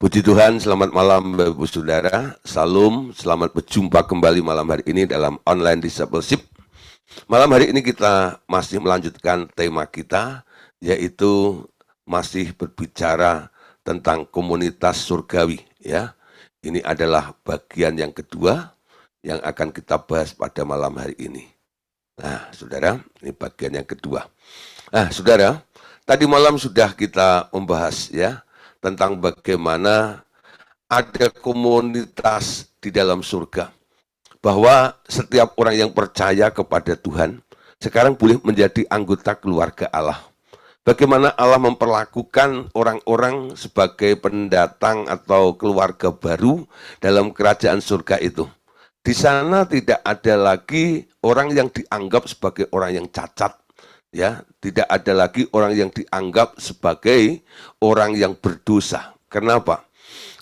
Puji Tuhan, selamat malam Bapak Ibu Saudara. Salam, selamat berjumpa kembali malam hari ini dalam online discipleship. Malam hari ini kita masih melanjutkan tema kita, yaitu masih berbicara tentang komunitas surgawi. Ya, ini adalah bagian yang kedua yang akan kita bahas pada malam hari ini. Nah, saudara, ini bagian yang kedua. Nah, saudara, tadi malam sudah kita membahas ya tentang bagaimana ada komunitas di dalam surga. Bahwa setiap orang yang percaya kepada Tuhan, sekarang boleh menjadi anggota keluarga Allah. Bagaimana Allah memperlakukan orang-orang sebagai pendatang atau keluarga baru dalam kerajaan surga itu. Di sana tidak ada lagi orang yang dianggap sebagai orang yang cacat. Ya, tidak ada lagi orang yang dianggap sebagai orang yang berdosa. Kenapa?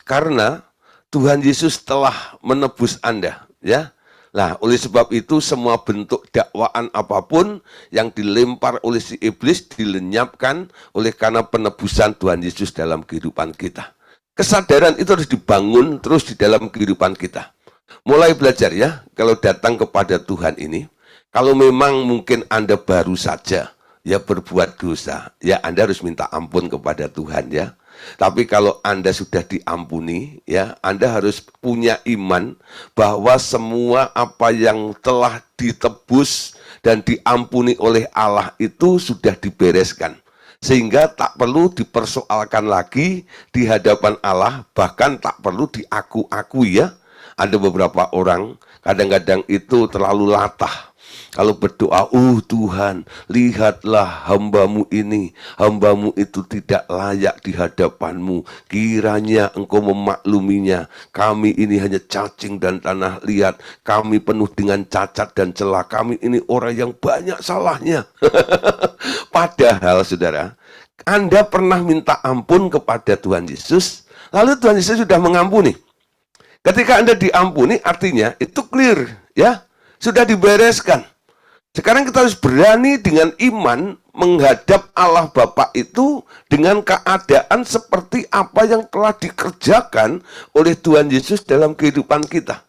Karena Tuhan Yesus telah menebus Anda, ya. Nah, oleh sebab itu semua bentuk dakwaan apapun yang dilempar oleh si iblis dilenyapkan oleh karena penebusan Tuhan Yesus dalam kehidupan kita. Kesadaran itu harus dibangun terus di dalam kehidupan kita. Mulai belajar ya, kalau datang kepada Tuhan ini, kalau memang mungkin Anda baru saja ya berbuat dosa, ya Anda harus minta ampun kepada Tuhan ya. Tapi kalau Anda sudah diampuni, ya Anda harus punya iman bahwa semua apa yang telah ditebus dan diampuni oleh Allah itu sudah dibereskan. Sehingga tak perlu dipersoalkan lagi di hadapan Allah, bahkan tak perlu diaku-akui ya. Ada beberapa orang kadang-kadang itu terlalu latah. Kalau berdoa, Tuhan, lihatlah hambamu ini. Hambamu itu tidak layak di hadapanmu. Kiranya engkau memakluminya. Kami ini hanya cacing dan tanah liat. Kami penuh dengan cacat dan celah. Kami ini orang yang banyak salahnya. Padahal, saudara, Anda pernah minta ampun kepada Tuhan Yesus. Lalu Tuhan Yesus sudah mengampuni. Ketika Anda diampuni, artinya itu clear. Ya, sudah dibereskan. Sekarang kita harus berani dengan iman menghadap Allah Bapa itu dengan keadaan seperti apa yang telah dikerjakan oleh Tuhan Yesus dalam kehidupan kita.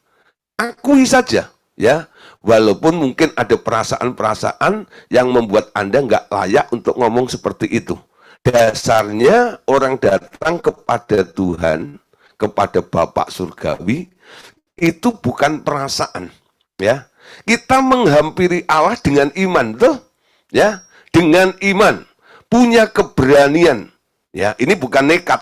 Akui saja, ya, walaupun mungkin ada perasaan-perasaan yang membuat Anda nggak layak untuk ngomong seperti itu. Dasarnya orang datang kepada Tuhan, kepada Bapa Surgawi, itu bukan perasaan, ya. Kita menghampiri Allah dengan iman, tuh, ya, dengan iman, punya keberanian, ya. Ini bukan nekat.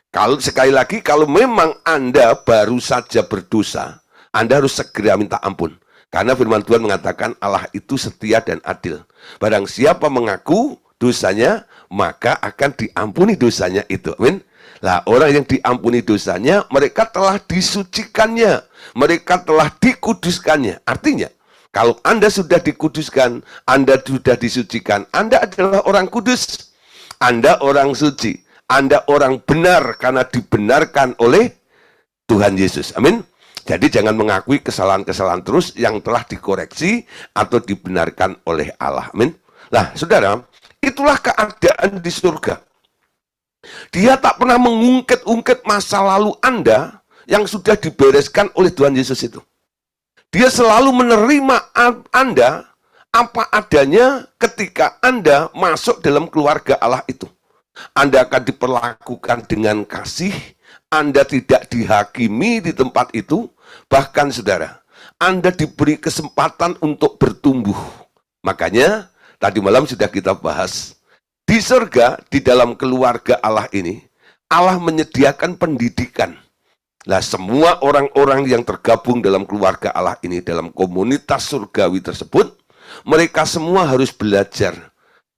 Kalau sekali lagi, kalau memang Anda baru saja berdosa, Anda harus segera minta ampun. Karena firman Tuhan mengatakan Allah itu setia dan adil. Barang siapa mengaku dosanya, maka akan diampuni dosanya itu. Amin. Lah, orang yang diampuni dosanya, mereka telah disucikannya. Mereka telah dikuduskannya. Artinya, kalau Anda sudah dikuduskan, Anda sudah disucikan, Anda adalah orang kudus. Anda orang suci. Anda orang benar karena dibenarkan oleh Tuhan Yesus. Amin. Jadi jangan mengakui kesalahan-kesalahan terus yang telah dikoreksi atau dibenarkan oleh Allah. Amin. Nah, saudara, itulah keadaan di surga. Dia tak pernah mengungkit-ungkit masa lalu Anda yang sudah dibereskan oleh Tuhan Yesus itu. Dia selalu menerima Anda apa adanya ketika Anda masuk dalam keluarga Allah itu. Anda akan diperlakukan dengan kasih, Anda tidak dihakimi di tempat itu, bahkan saudara, Anda diberi kesempatan untuk bertumbuh. Makanya, tadi malam sudah kita bahas, di surga, di dalam keluarga Allah ini, Allah menyediakan pendidikan. Nah, semua orang-orang yang tergabung dalam keluarga Allah ini, dalam komunitas surgawi tersebut, mereka semua harus belajar.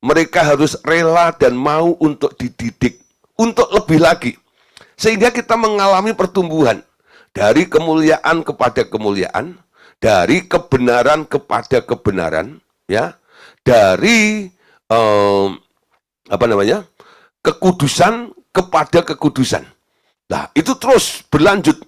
Mereka harus rela dan mau untuk dididik, untuk lebih lagi. Sehingga kita mengalami pertumbuhan. Dari kemuliaan kepada kemuliaan, dari kebenaran kepada kebenaran, ya, dari kekudusan kepada kekudusan. Nah, itu terus berlanjut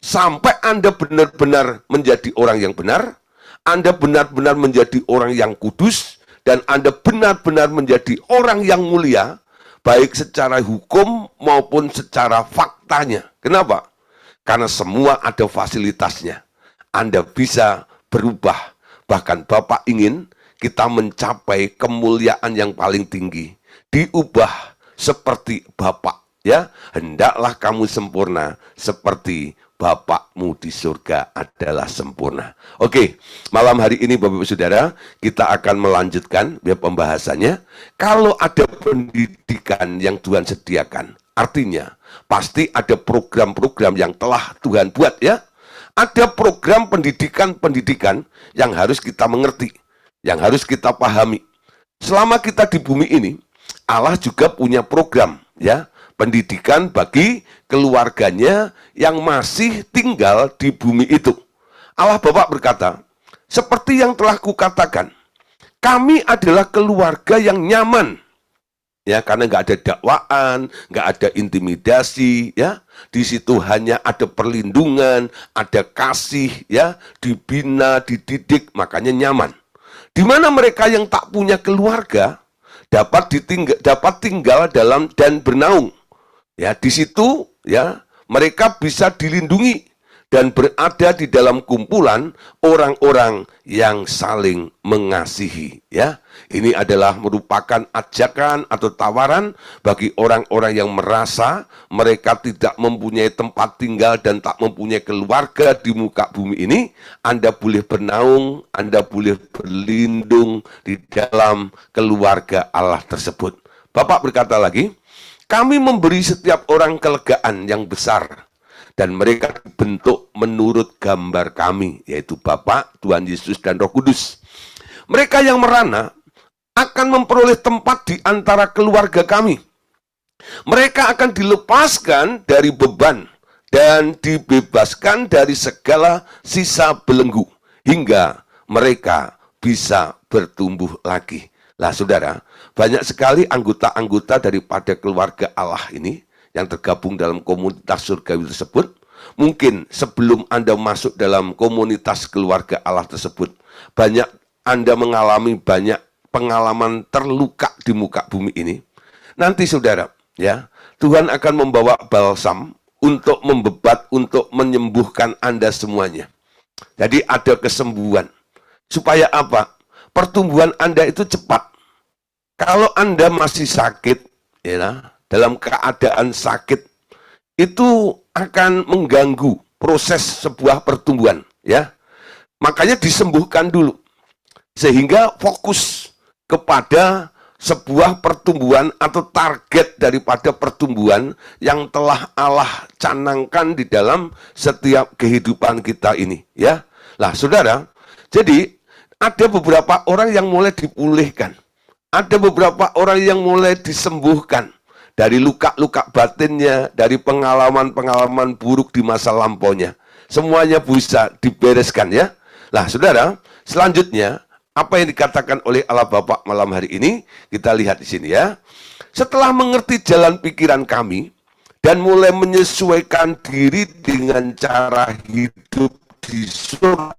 sampai Anda benar-benar menjadi orang yang benar, Anda benar-benar menjadi orang yang kudus, dan Anda benar-benar menjadi orang yang mulia, baik secara hukum maupun secara faktanya. Kenapa? Karena semua ada fasilitasnya. Anda bisa berubah. Bahkan Bapak ingin kita mencapai kemuliaan yang paling tinggi. Diubah seperti Bapak. Ya, hendaklah kamu sempurna seperti Bapakmu di surga adalah sempurna. Oke, malam hari ini Bapak Ibu Saudara, kita akan melanjutkan pembahasannya. Kalau ada pendidikan yang Tuhan sediakan, artinya pasti ada program-program yang telah Tuhan buat ya. Ada program pendidikan-pendidikan yang harus kita mengerti, yang harus kita pahami. Selama kita di bumi ini, Allah juga punya program ya. Pendidikan bagi keluarganya yang masih tinggal di bumi itu. Allah Bapa berkata, seperti yang telah kukatakan, kami adalah keluarga yang nyaman. Ya, karena nggak ada dakwaan, nggak ada intimidasi, ya. Di situ hanya ada perlindungan, ada kasih, ya, dibina, dididik, makanya nyaman. Di mana mereka yang tak punya keluarga dapat tinggal dalam dan bernaung. Ya, di situ ya mereka bisa dilindungi dan berada di dalam kumpulan orang-orang yang saling mengasihi ya. Ini adalah merupakan ajakan atau tawaran bagi orang-orang yang merasa mereka tidak mempunyai tempat tinggal dan tak mempunyai keluarga di muka bumi ini. Anda boleh bernaung, Anda boleh berlindung di dalam keluarga Allah tersebut. Bapak berkata lagi, kami memberi setiap orang kelegaan yang besar, dan mereka dibentuk menurut gambar kami, yaitu Bapa, Tuhan Yesus, dan Roh Kudus. Mereka yang merana akan memperoleh tempat di antara keluarga kami. Mereka akan dilepaskan dari beban dan dibebaskan dari segala sisa belenggu, hingga mereka bisa bertumbuh lagi. Lah saudara, banyak sekali anggota-anggota daripada keluarga Allah ini yang tergabung dalam komunitas surgawi tersebut. Mungkin sebelum Anda masuk dalam komunitas keluarga Allah tersebut, banyak Anda mengalami banyak pengalaman terluka di muka bumi ini. Nanti saudara, ya, Tuhan akan membawa balsam untuk membebat, untuk menyembuhkan Anda semuanya. Jadi ada kesembuhan. Supaya apa? Pertumbuhan Anda itu cepat. Kalau Anda masih sakit, ya, dalam keadaan sakit, itu akan mengganggu proses sebuah pertumbuhan, ya. Makanya disembuhkan dulu, sehingga fokus kepada sebuah pertumbuhan atau target daripada pertumbuhan yang telah Allah canangkan di dalam setiap kehidupan kita ini, ya. Lah, saudara, jadi ada beberapa orang yang mulai dipulihkan. Ada beberapa orang yang mulai disembuhkan dari luka-luka batinnya, dari pengalaman-pengalaman buruk di masa lampaunya. Semuanya bisa dibereskan ya. Nah saudara, selanjutnya apa yang dikatakan oleh Allah Bapa malam hari ini, kita lihat di sini ya. Setelah mengerti jalan pikiran kami dan mulai menyesuaikan diri dengan cara hidup di surga,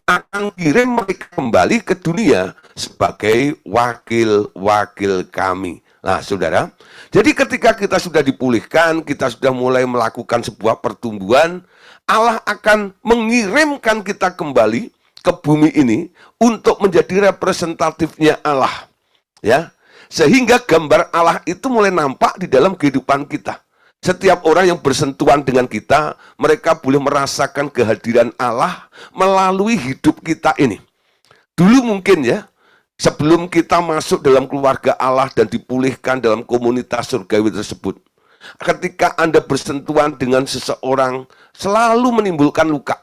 akan kirim mereka kembali ke dunia sebagai wakil-wakil kami. Nah, saudara, jadi ketika kita sudah dipulihkan, kita sudah mulai melakukan sebuah pertumbuhan, Allah akan mengirimkan kita kembali ke bumi ini untuk menjadi representatifnya Allah. Ya, sehingga gambar Allah itu mulai nampak di dalam kehidupan kita. Setiap orang yang bersentuhan dengan kita, mereka boleh merasakan kehadiran Allah melalui hidup kita ini. Dulu mungkin ya, sebelum kita masuk dalam keluarga Allah dan dipulihkan dalam komunitas surgawi tersebut, ketika Anda bersentuhan dengan seseorang, selalu menimbulkan luka.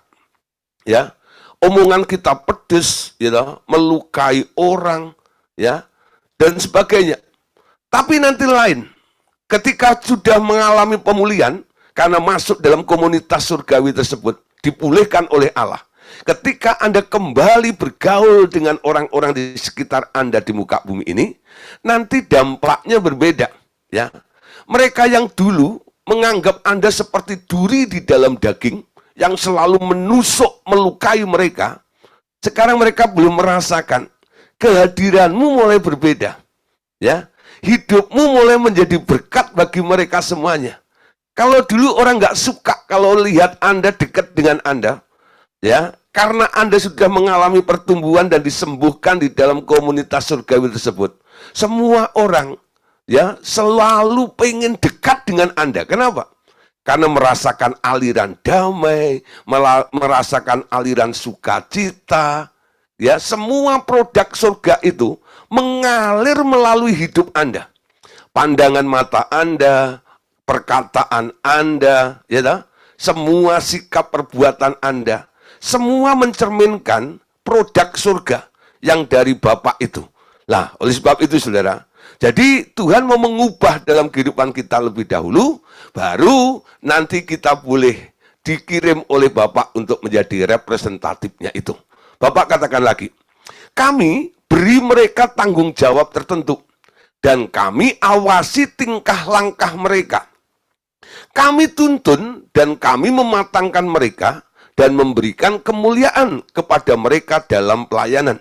Ya, omongan kita pedes, ya, melukai orang, ya, dan sebagainya. Tapi nanti lain. Ketika sudah mengalami pemulihan, karena masuk dalam komunitas surgawi tersebut, dipulihkan oleh Allah. Ketika Anda kembali bergaul dengan orang-orang di sekitar Anda di muka bumi ini, nanti dampaknya berbeda. Ya, mereka yang dulu menganggap Anda seperti duri di dalam daging, yang selalu menusuk, melukai mereka, sekarang mereka belum merasakan kehadiranmu mulai berbeda. Ya, hidupmu mulai menjadi berkat bagi mereka semuanya. Kalau dulu orang nggak suka kalau lihat Anda dekat dengan Anda, ya, karena Anda sudah mengalami pertumbuhan dan disembuhkan di dalam komunitas surgawi tersebut. Semua orang, ya, selalu pengen dekat dengan Anda. Kenapa? Karena merasakan aliran damai, merasakan aliran sukacita, ya, semua produk surga itu mengalir melalui hidup Anda. Pandangan mata Anda, perkataan Anda, ya, semua sikap perbuatan Anda, semua mencerminkan produk surga yang dari Bapa itu. Nah, oleh sebab itu saudara, jadi Tuhan mau mengubah dalam kehidupan kita lebih dahulu, baru nanti kita boleh dikirim oleh Bapak untuk menjadi representatifnya itu. Bapak katakan lagi, kami beri mereka tanggung jawab tertentu, dan kami awasi tingkah langkah mereka. Kami tuntun dan kami mematangkan mereka dan memberikan kemuliaan kepada mereka dalam pelayanan.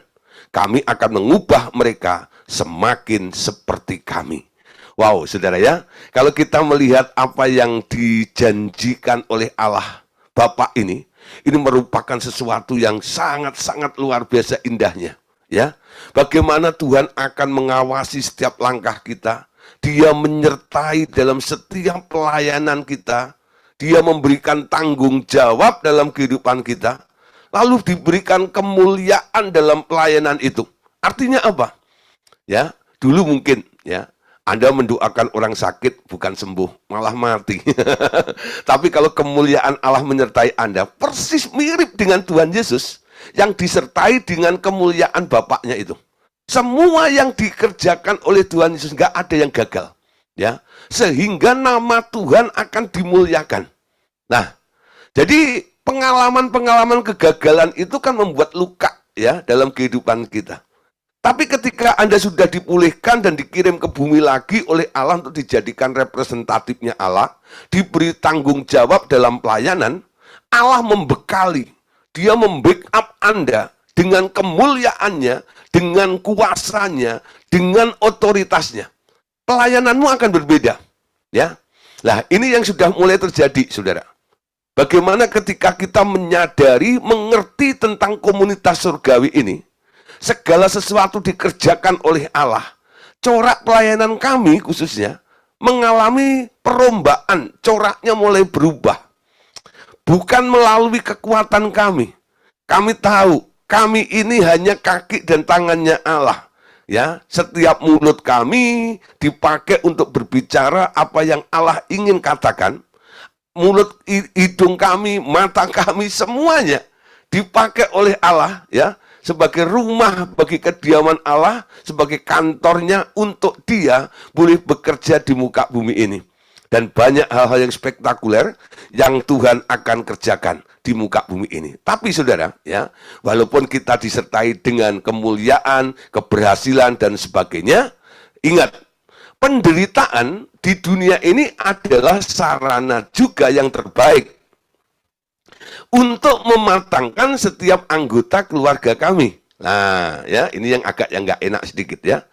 Kami akan mengubah mereka semakin seperti kami. Wow, saudara ya, kalau kita melihat apa yang dijanjikan oleh Allah Bapa ini merupakan sesuatu yang sangat-sangat luar biasa indahnya. Ya, bagaimana Tuhan akan mengawasi setiap langkah kita. Dia menyertai dalam setiap pelayanan kita. Dia memberikan tanggung jawab dalam kehidupan kita. Lalu diberikan kemuliaan dalam pelayanan itu. Artinya apa? Ya, dulu mungkin ya Anda mendoakan orang sakit bukan sembuh, malah mati. Tapi kalau kemuliaan Allah menyertai Anda, persis mirip dengan Tuhan Yesus yang disertai dengan kemuliaan Bapaknya itu. Semua yang dikerjakan oleh Tuhan Yesus nggak ada yang gagal, ya. Sehingga nama Tuhan akan dimuliakan. Nah, jadi pengalaman-pengalaman kegagalan itu kan membuat luka ya dalam kehidupan kita. Tapi ketika Anda sudah dipulihkan dan dikirim ke bumi lagi oleh Allah untuk dijadikan representatifnya Allah, diberi tanggung jawab dalam pelayanan, Allah membekali, Dia membackup Anda dengan kemuliaannya, dengan kuasanya, dengan otoritasnya. Pelayananmu akan berbeda, ya. Nah, ini yang sudah mulai terjadi, saudara. Bagaimana ketika kita menyadari, mengerti tentang komunitas surgawi ini, segala sesuatu dikerjakan oleh Allah. Corak pelayanan kami khususnya mengalami perubahan, coraknya mulai berubah. Bukan melalui kekuatan kami. Kami tahu, kami ini hanya kaki dan tangannya Allah. Ya, setiap mulut kami dipakai untuk berbicara apa yang Allah ingin katakan. Mulut, hidung kami, mata kami, semuanya dipakai oleh Allah, ya, sebagai rumah bagi kediaman Allah, sebagai kantornya untuk Dia boleh bekerja di muka bumi ini. Dan banyak hal-hal yang spektakuler yang Tuhan akan kerjakan di muka bumi ini. Tapi saudara, ya, walaupun kita disertai dengan kemuliaan, keberhasilan dan sebagainya, ingat, penderitaan di dunia ini adalah sarana juga yang terbaik untuk mematangkan setiap anggota keluarga kami. Nah, ya, ini yang agak yang nggak enak sedikit ya.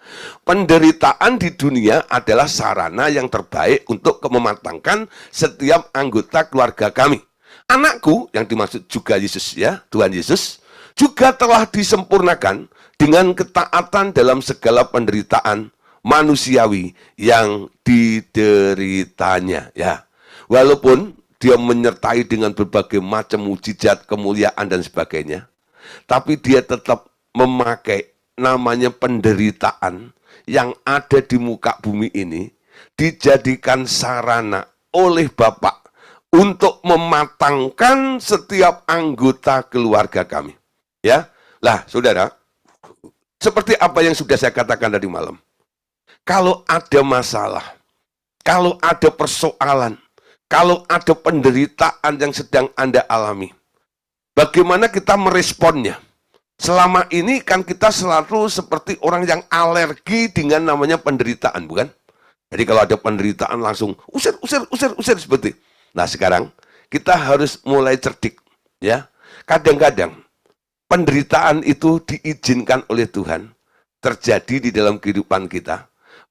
Penderitaan di dunia adalah sarana yang terbaik untuk mematangkan setiap anggota keluarga kami. Anakku, yang dimaksud juga Yesus ya, Tuhan Yesus, juga telah disempurnakan dengan ketaatan dalam segala penderitaan manusiawi yang dideritanya. Ya, walaupun Dia menyertai dengan berbagai macam mujizat, kemuliaan dan sebagainya, tapi Dia tetap memakai namanya penderitaan yang ada di muka bumi ini dijadikan sarana oleh Bapa untuk mematangkan setiap anggota keluarga kami. Ya, lah saudara, seperti apa yang sudah saya katakan tadi malam. Kalau ada masalah, kalau ada persoalan, kalau ada penderitaan yang sedang Anda alami, bagaimana kita meresponnya? Selama ini kan kita selalu seperti orang yang alergi dengan namanya penderitaan, bukan? Jadi kalau ada penderitaan langsung usir seperti. Nah sekarang kita harus mulai cerdik, ya. Kadang-kadang penderitaan itu diizinkan oleh Tuhan terjadi di dalam kehidupan kita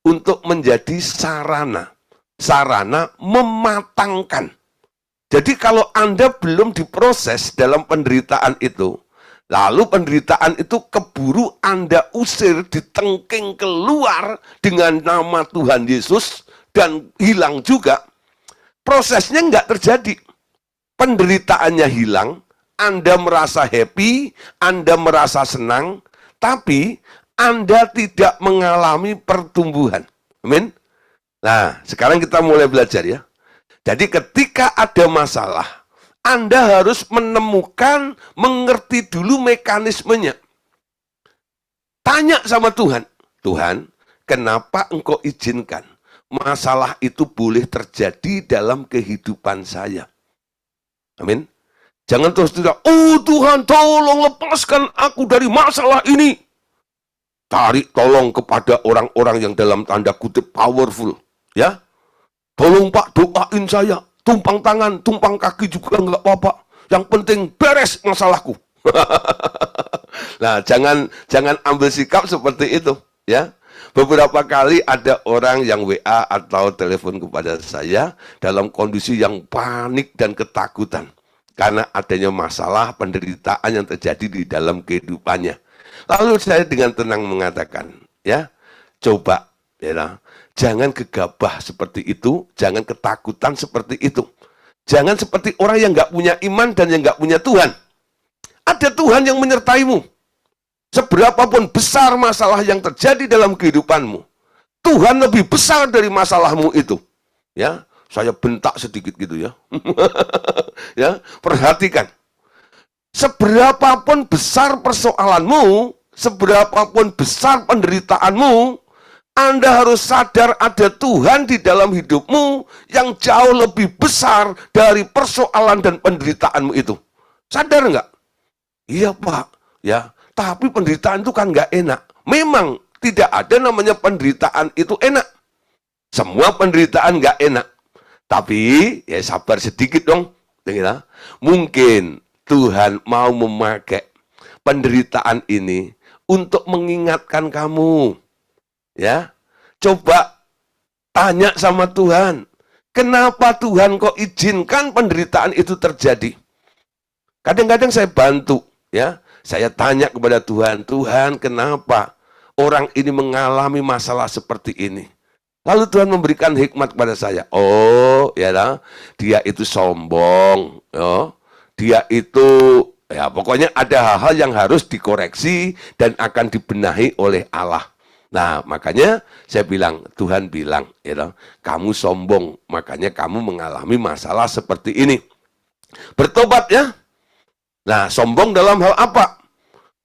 untuk menjadi sarana mematangkan. Jadi kalau Anda belum diproses dalam penderitaan itu, lalu penderitaan itu keburu Anda usir, ditengking keluar dengan nama Tuhan Yesus dan hilang juga, prosesnya nggak terjadi. Penderitaannya hilang, Anda merasa happy, Anda merasa senang, tapi Anda tidak mengalami pertumbuhan. Amin. Nah, sekarang kita mulai belajar ya. Jadi ketika ada masalah, Anda harus menemukan, mengerti dulu mekanismenya. Tanya sama Tuhan, Tuhan, kenapa Engkau izinkan masalah itu boleh terjadi dalam kehidupan saya? Amin. Jangan terus tidak, oh Tuhan tolong lepaskan aku dari masalah ini. Tarik tolong kepada orang-orang yang dalam tanda kutip powerful. Ya, tolong Pak doain saya. Tumpang tangan, tumpang kaki juga nggak apa-apa. Yang penting beres masalahku. Nah, jangan ambil sikap seperti itu. Ya, beberapa kali ada orang yang WA atau telepon kepada saya dalam kondisi yang panik dan ketakutan karena adanya masalah penderitaan yang terjadi di dalam kehidupannya. Lalu saya dengan tenang mengatakan, ya, coba, ya, jangan gegabah seperti itu, jangan ketakutan seperti itu. Jangan seperti orang yang nggak punya iman dan yang nggak punya Tuhan. Ada Tuhan yang menyertaimu. Seberapapun besar masalah yang terjadi dalam kehidupanmu, Tuhan lebih besar dari masalahmu itu. Ya, saya bentak sedikit gitu ya. Ya, perhatikan. Seberapapun besar persoalanmu, seberapapun besar penderitaanmu, Anda harus sadar ada Tuhan di dalam hidupmu yang jauh lebih besar dari persoalan dan penderitaanmu itu. Sadar nggak? Iya Pak, ya. Tapi penderitaan itu kan nggak enak. Memang tidak ada namanya penderitaan itu enak. Semua penderitaan nggak enak. Tapi ya sabar sedikit dong. Mungkin Tuhan mau memakai penderitaan ini untuk mengingatkan kamu. Ya, coba tanya sama Tuhan. Kenapa Tuhan kok izinkan penderitaan itu terjadi? Kadang-kadang saya bantu, ya. Saya tanya kepada Tuhan, Tuhan kenapa orang ini mengalami masalah seperti ini? Lalu Tuhan memberikan hikmat kepada saya. Oh, ya lah, dia itu sombong, oh, dia itu, ya pokoknya ada hal-hal yang harus dikoreksi dan akan dibenahi oleh Allah. Nah, makanya saya bilang, Tuhan bilang, ya lah, kamu sombong, makanya kamu mengalami masalah seperti ini. Bertobat ya. Nah, sombong dalam hal apa?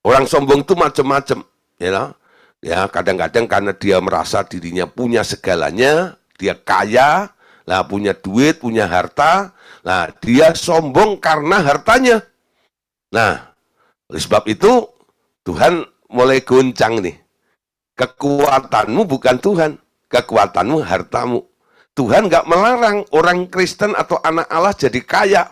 Orang sombong itu macam-macam, ya. Ya, kadang-kadang karena dia merasa dirinya punya segalanya, dia kaya, lah punya duit, punya harta, nah dia sombong karena hartanya. Nah, oleh sebab itu Tuhan mulai goncang nih. Kekuatanmu bukan Tuhan, kekuatanmu hartamu. Tuhan nggak melarang orang Kristen atau anak Allah jadi kaya.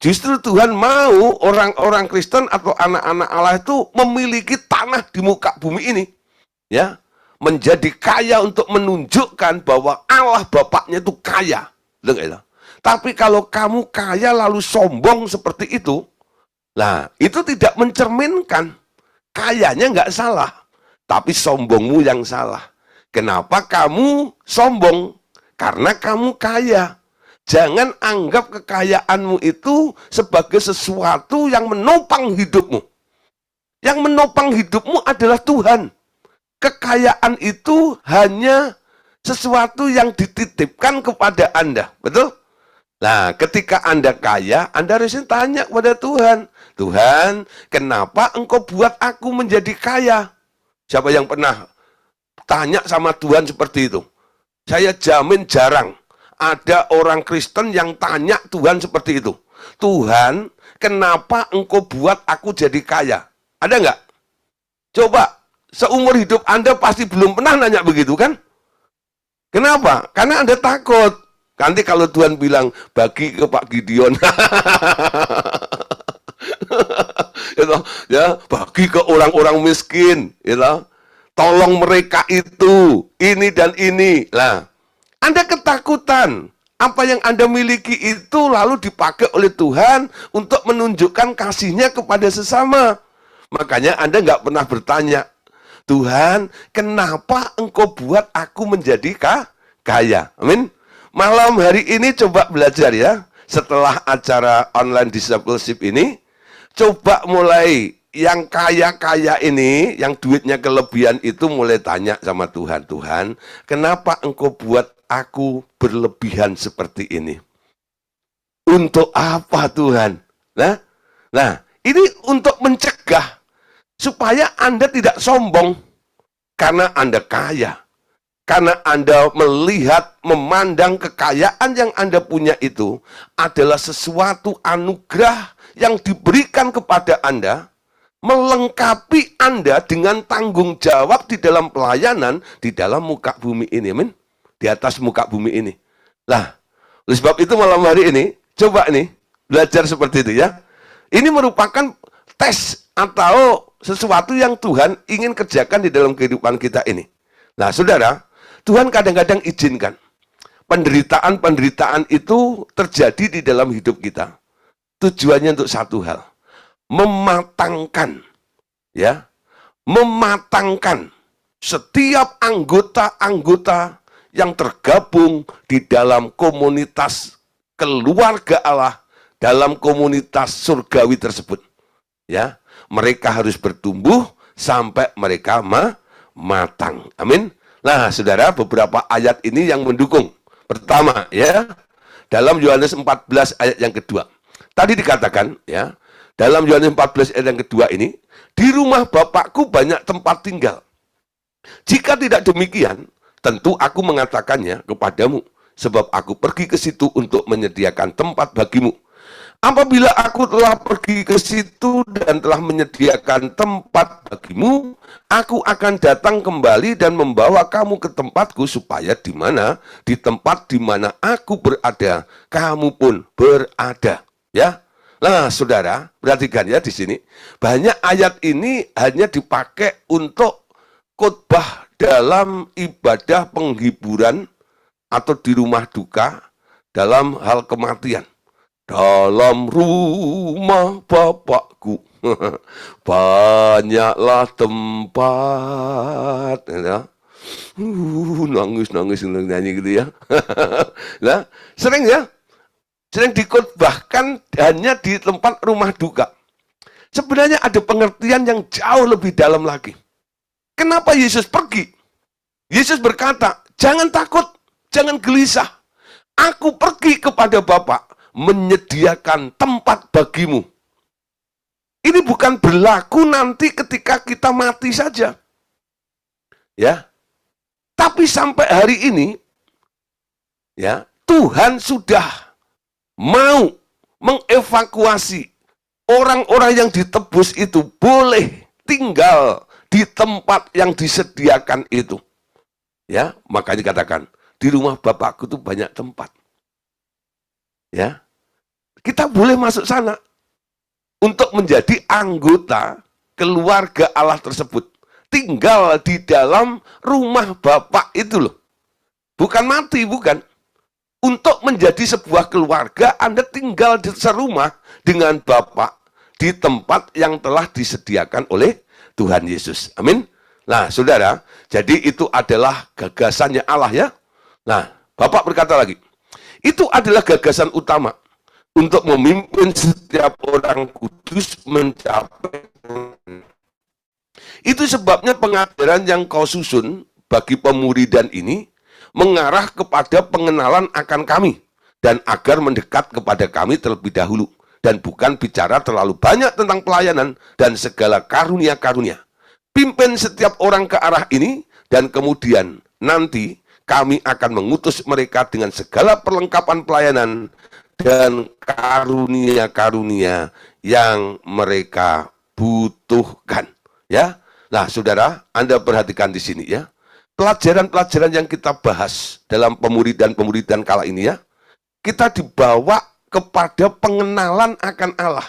Justru Tuhan mau orang-orang Kristen atau anak-anak Allah itu memiliki tanah di muka bumi ini. Ya, menjadi kaya untuk menunjukkan bahwa Allah Bapaknya itu kaya. Tapi kalau kamu kaya lalu sombong seperti itu, nah itu tidak mencerminkan. Kayanya nggak salah, tapi sombongmu yang salah. Kenapa kamu sombong? Karena kamu kaya. Jangan anggap kekayaanmu itu sebagai sesuatu yang menopang hidupmu. Yang menopang hidupmu adalah Tuhan. Kekayaan itu hanya sesuatu yang dititipkan kepada Anda. Betul? Nah, ketika Anda kaya, Anda harus tanya kepada Tuhan. Tuhan, kenapa Engkau buat aku menjadi kaya? Siapa yang pernah tanya sama Tuhan seperti itu? Saya jamin jarang ada orang Kristen yang tanya Tuhan seperti itu. Tuhan, kenapa Engkau buat aku jadi kaya? Ada nggak? Coba, seumur hidup Anda pasti belum pernah nanya begitu kan? Kenapa? Karena Anda takut. Nanti kalau Tuhan bilang, bagi ke Pak Gideon. Ya, bagi ke orang-orang miskin. tolong mereka itu, ini dan ini. Lah, Anda ketakutan. Apa yang Anda miliki itu lalu dipakai oleh Tuhan untuk menunjukkan kasih-Nya kepada sesama. Makanya Anda nggak pernah bertanya, Tuhan, kenapa Engkau buat aku menjadi kaya? Amin. Malam hari ini coba belajar ya. Setelah acara online discipleship ini, coba mulai yang kaya-kaya ini, yang duitnya kelebihan itu mulai tanya sama Tuhan, Tuhan, kenapa Engkau buat aku berlebihan seperti ini? Untuk apa Tuhan? Nah, ini untuk mencegah supaya Anda tidak sombong karena Anda kaya. Karena Anda melihat, memandang kekayaan yang Anda punya itu adalah sesuatu anugerah yang diberikan kepada Anda, melengkapi Anda dengan tanggung jawab di dalam pelayanan di dalam muka bumi ini, amin. Di atas muka bumi ini. Nah, oleh sebab itu malam hari ini, coba nih, belajar seperti itu ya. Ini merupakan tes atau sesuatu yang Tuhan ingin kerjakan di dalam kehidupan kita ini. Nah, saudara, Tuhan kadang-kadang izinkan penderitaan-penderitaan itu terjadi di dalam hidup kita. Tujuannya untuk satu hal, mematangkan, ya, mematangkan setiap anggota-anggota yang tergabung di dalam komunitas keluarga Allah, dalam komunitas surgawi tersebut. Ya, mereka harus bertumbuh sampai mereka matang. Amin. Nah, saudara, beberapa ayat ini yang mendukung. Pertama, ya, dalam Yohanes 14 ayat yang kedua. Tadi dikatakan, ya, dalam Yohanes 14 ayat yang kedua ini, di rumah Bapakku banyak tempat tinggal. Jika tidak demikian, tentu aku mengatakannya kepadamu, sebab aku pergi ke situ untuk menyediakan tempat bagimu. Apabila aku telah pergi ke situ dan telah menyediakan tempat bagimu, aku akan datang kembali dan membawa kamu ke tempatku, supaya di tempat di mana aku berada, kamu pun berada. Ya, nah saudara, perhatikan ya di sini. Banyak ayat ini hanya dipakai untuk khotbah dalam ibadah penghiburan atau di rumah duka dalam hal kematian. Dalam rumah Bapakku banyaklah tempat, ya. Nangis nyanyi gitu ya. Nah, sering dikhotbahkan hanya di tempat rumah duka. Sebenarnya ada pengertian yang jauh lebih dalam lagi. Kenapa Yesus pergi? Yesus berkata, jangan takut, jangan gelisah. Aku pergi kepada Bapa, menyediakan tempat bagimu. Ini bukan berlaku nanti ketika kita mati saja. Ya. Tapi sampai hari ini, ya, Tuhan sudah mau mengevakuasi orang-orang yang ditebus itu boleh tinggal di tempat yang disediakan itu. Ya, makanya dikatakan, di rumah Bapakku itu banyak tempat. Ya, kita boleh masuk sana untuk menjadi anggota keluarga Allah tersebut. Tinggal di dalam rumah Bapak itu loh. Bukan mati, bukan. Untuk menjadi sebuah keluarga, Anda tinggal di serumah dengan Bapak di tempat yang telah disediakan oleh Tuhan Yesus. Amin. Nah, saudara, jadi itu adalah gagasannya Allah ya. Nah, Bapak berkata lagi, itu adalah gagasan utama untuk memimpin setiap orang kudus mencapai. Itu sebabnya pengajaran yang kau susun bagi pemuridan ini mengarah kepada pengenalan akan kami dan agar mendekat kepada kami terlebih dahulu, dan bukan bicara terlalu banyak tentang pelayanan dan segala karunia-karunia. Pimpin setiap orang ke arah ini, dan kemudian nanti kami akan mengutus mereka dengan segala perlengkapan pelayanan dan karunia-karunia yang mereka butuhkan. Ya, nah saudara, Anda perhatikan di sini ya, pelajaran-pelajaran yang kita bahas dalam pemuridan-pemuridan kala ini ya, kita dibawa kepada pengenalan akan Allah.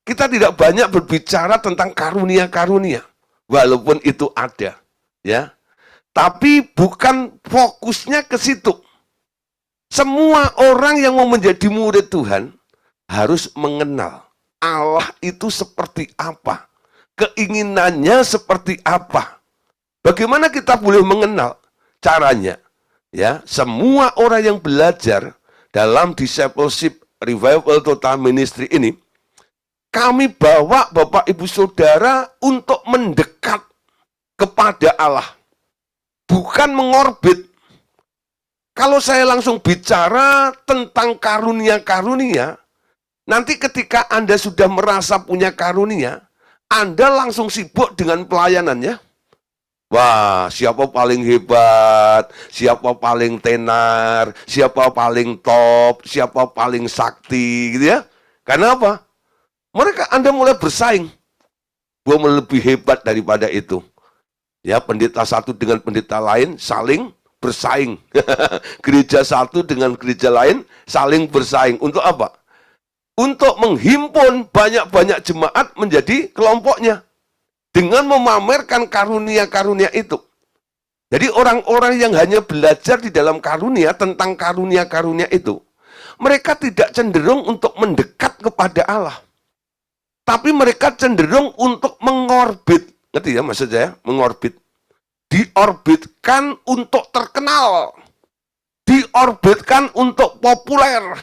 Kita tidak banyak berbicara tentang karunia-karunia. walaupun itu ada, ya. Tapi bukan fokusnya ke situ. Semua orang yang mau menjadi murid Tuhan harus mengenal Allah itu seperti apa, keinginannya seperti apa. Bagaimana kita boleh mengenal caranya? Ya, semua orang yang belajar dalam discipleship revival total ministry ini, kami bawa Bapak Ibu Saudara untuk mendekat kepada Allah, bukan mengorbit. Kalau saya langsung bicara tentang karunia-karunia, nanti ketika Anda sudah merasa punya karunia, Anda langsung sibuk dengan pelayanannya. Wah, siapa paling hebat, siapa paling tenar, siapa paling top, siapa paling sakti, gitu ya. Karena apa? Anda mulai bersaing. Gue lebih hebat daripada itu. Ya, pendeta satu dengan pendeta lain saling bersaing. Gereja satu dengan gereja lain saling bersaing. Untuk apa? Untuk menghimpun banyak-banyak jemaat menjadi kelompoknya. Dengan memamerkan karunia-karunia itu. Jadi orang-orang yang hanya belajar di dalam karunia, tentang karunia-karunia itu, mereka tidak cenderung untuk mendekat kepada Allah. Tapi mereka cenderung untuk mengorbit. Ngerti ya maksud saya? Mengorbit. Diorbitkan untuk terkenal. Diorbitkan untuk populer.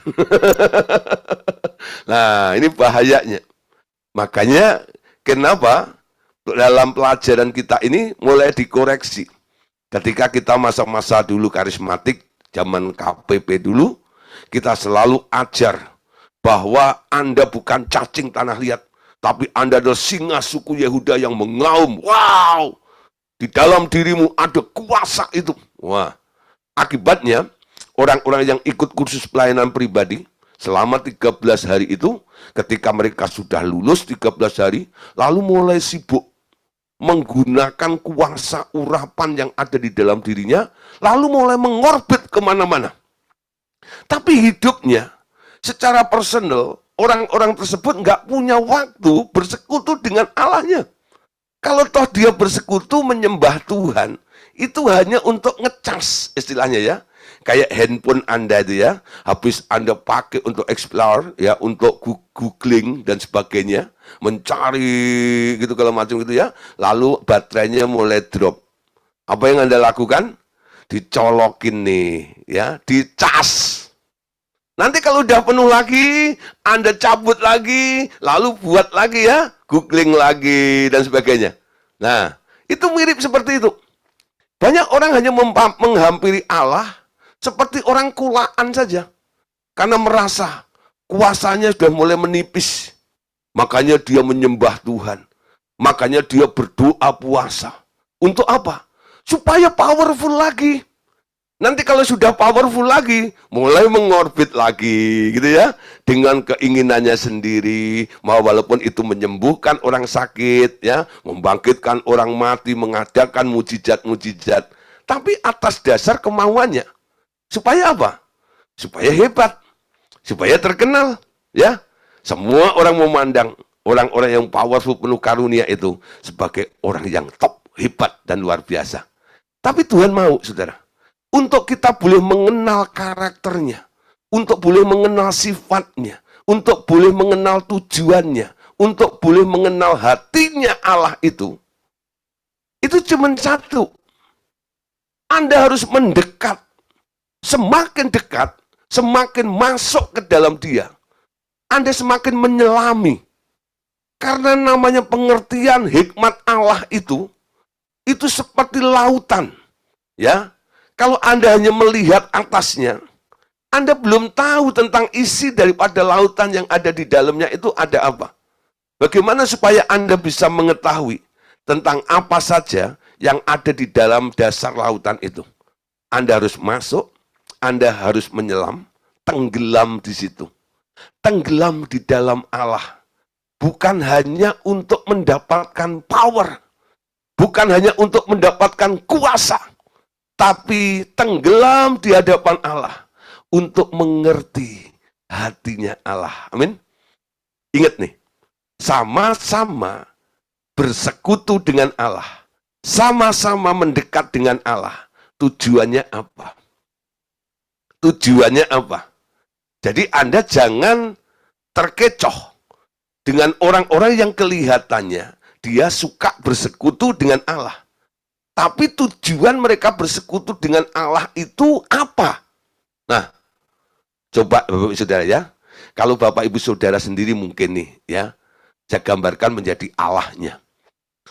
Nah, ini bahayanya. Makanya, kenapa dalam pelajaran kita ini mulai dikoreksi. Ketika kita masa-masa dulu karismatik, zaman KPP dulu, kita selalu ajar bahwa Anda bukan cacing tanah liat, tapi Anda adalah singa suku Yehuda yang mengaum. Wow! Di dalam dirimu ada kuasa itu. Wah, akibatnya orang-orang yang ikut kursus pelayanan pribadi selama 13 hari itu, ketika mereka sudah lulus 13 hari, lalu mulai sibuk menggunakan kuasa urapan yang ada di dalam dirinya, lalu mulai mengorbit kemana-mana. Tapi hidupnya, secara personal, orang-orang tersebut nggak punya waktu bersekutu dengan Allahnya. Kalau toh dia bersekutu menyembah Tuhan, itu hanya untuk ngecas istilahnya ya. Kayak handphone Anda itu ya, habis Anda pakai untuk explore, ya, untuk googling dan sebagainya, mencari gitu kalau macam gitu ya, lalu baterainya mulai drop. Apa yang Anda lakukan? Dicolokin nih, ya, dicas. Nanti kalau udah penuh lagi, Anda cabut lagi, lalu buat lagi ya, googling lagi dan sebagainya. Nah, itu mirip seperti itu. Banyak orang hanya menghampiri Allah seperti orang kulaan saja. Karena merasa kuasanya sudah mulai menipis. Makanya dia menyembah Tuhan. Makanya dia berdoa puasa. Untuk apa? Supaya powerful lagi. Nanti kalau sudah powerful lagi, mulai mengorbit lagi, gitu ya. Dengan keinginannya sendiri, mau walaupun itu menyembuhkan orang sakit, ya, membangkitkan orang mati, mengadakan mujizat-mujizat. Tapi atas dasar kemauannya. Supaya apa? Supaya hebat, supaya terkenal, ya. Semua orang memandang orang-orang yang powerful penuh karunia itu sebagai orang yang top, hebat, dan luar biasa. Tapi Tuhan mau, saudara, untuk kita boleh mengenal karakternya, untuk boleh mengenal sifatnya, untuk boleh mengenal tujuannya, untuk boleh mengenal hatinya Allah itu cuma satu. Anda harus mendekat. Semakin dekat, semakin masuk ke dalam dia, Anda semakin menyelami. Karena namanya pengertian hikmat Allah itu seperti lautan. Ya, kalau Anda hanya melihat atasnya, Anda belum tahu tentang isi daripada lautan yang ada di dalamnya itu ada apa. Bagaimana supaya Anda bisa mengetahui tentang apa saja yang ada di dalam dasar lautan itu? Anda harus masuk, Anda harus menyelam, tenggelam di situ. Tenggelam di dalam Allah. Bukan hanya untuk mendapatkan power, bukan hanya untuk mendapatkan kuasa, tapi tenggelam di hadapan Allah untuk mengerti hatinya Allah. Amin. Ingat nih, sama-sama bersekutu dengan Allah, sama-sama mendekat dengan Allah. Tujuannya apa? Tujuannya apa? Jadi Anda jangan terkecoh dengan orang-orang yang kelihatannya dia suka bersekutu dengan Allah. Tapi tujuan mereka bersekutu dengan Allah itu apa? Nah, coba Bapak Ibu Saudara ya. Kalau Bapak Ibu Saudara sendiri mungkin nih ya, saya gambarkan menjadi Allahnya.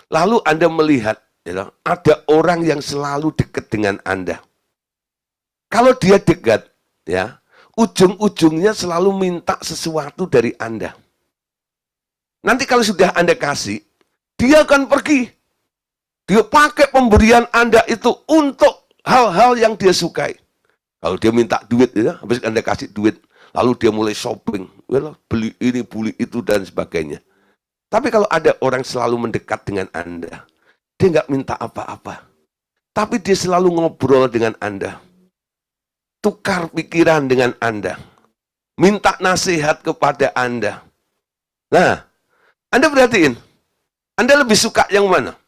Lalu Anda melihat ya, ada orang yang selalu dekat dengan Anda. Kalau dia dekat ya, ujung-ujungnya selalu minta sesuatu dari Anda. Nanti kalau sudah Anda kasih, dia akan pergi. Dia pakai pemberian Anda itu untuk hal-hal yang dia sukai. Kalau dia minta duit, ya, habis Anda kasih duit, lalu dia mulai shopping, beli ini, beli itu, dan sebagainya. Tapi kalau ada orang selalu mendekat dengan Anda, dia nggak minta apa-apa. Tapi dia selalu ngobrol dengan Anda. Tukar pikiran dengan Anda. Minta nasihat kepada Anda. Nah, Anda perhatiin, Anda lebih suka yang mana?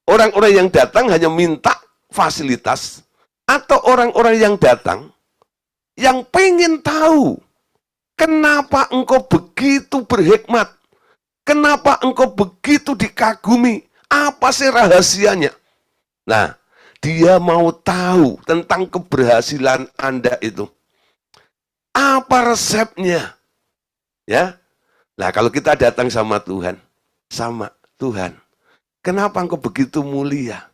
Orang-orang yang datang hanya minta fasilitas, atau orang-orang yang datang yang pengen tahu kenapa engkau begitu berhikmat, kenapa engkau begitu dikagumi, apa sih rahasianya? Nah, dia mau tahu tentang keberhasilan Anda itu. Apa resepnya? Ya. Nah, kalau kita datang sama Tuhan, kenapa engkau begitu mulia?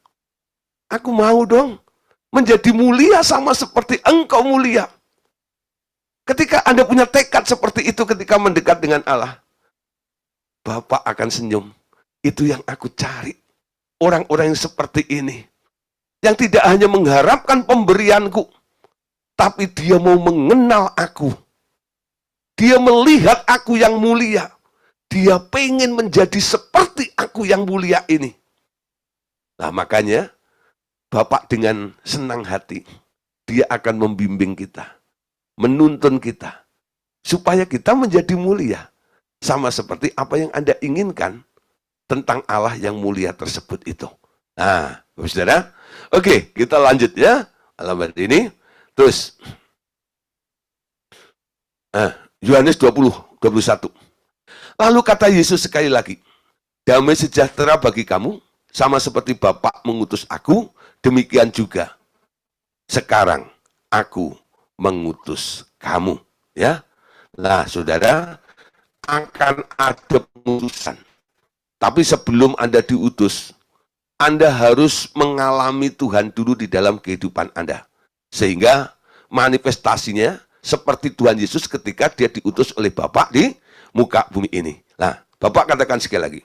Aku mau dong menjadi mulia sama seperti engkau mulia. Ketika Anda punya tekad seperti itu ketika mendekat dengan Allah, Bapak akan senyum. Itu yang aku cari. Orang-orang yang seperti ini. Yang tidak hanya mengharapkan pemberianku, tapi dia mau mengenal aku. Dia melihat aku yang mulia. Dia pengen menjadi seperti aku yang mulia ini. Nah, makanya Bapak dengan senang hati, dia akan membimbing kita, menuntun kita, supaya kita menjadi mulia. Sama seperti apa yang Anda inginkan tentang Allah yang mulia tersebut itu. Nah, saudara, oke, kita lanjut ya, alamat ini. Terus, Yohanes 20:21. Lalu kata Yesus sekali lagi, damai sejahtera bagi kamu, sama seperti Bapa mengutus aku, demikian juga sekarang aku mengutus kamu. Ya, nah saudara, akan ada pengutusan. Tapi sebelum Anda diutus, Anda harus mengalami Tuhan dulu di dalam kehidupan Anda. Sehingga manifestasinya seperti Tuhan Yesus ketika dia diutus oleh Bapa di muka bumi ini. Nah, Bapak katakan sekali lagi,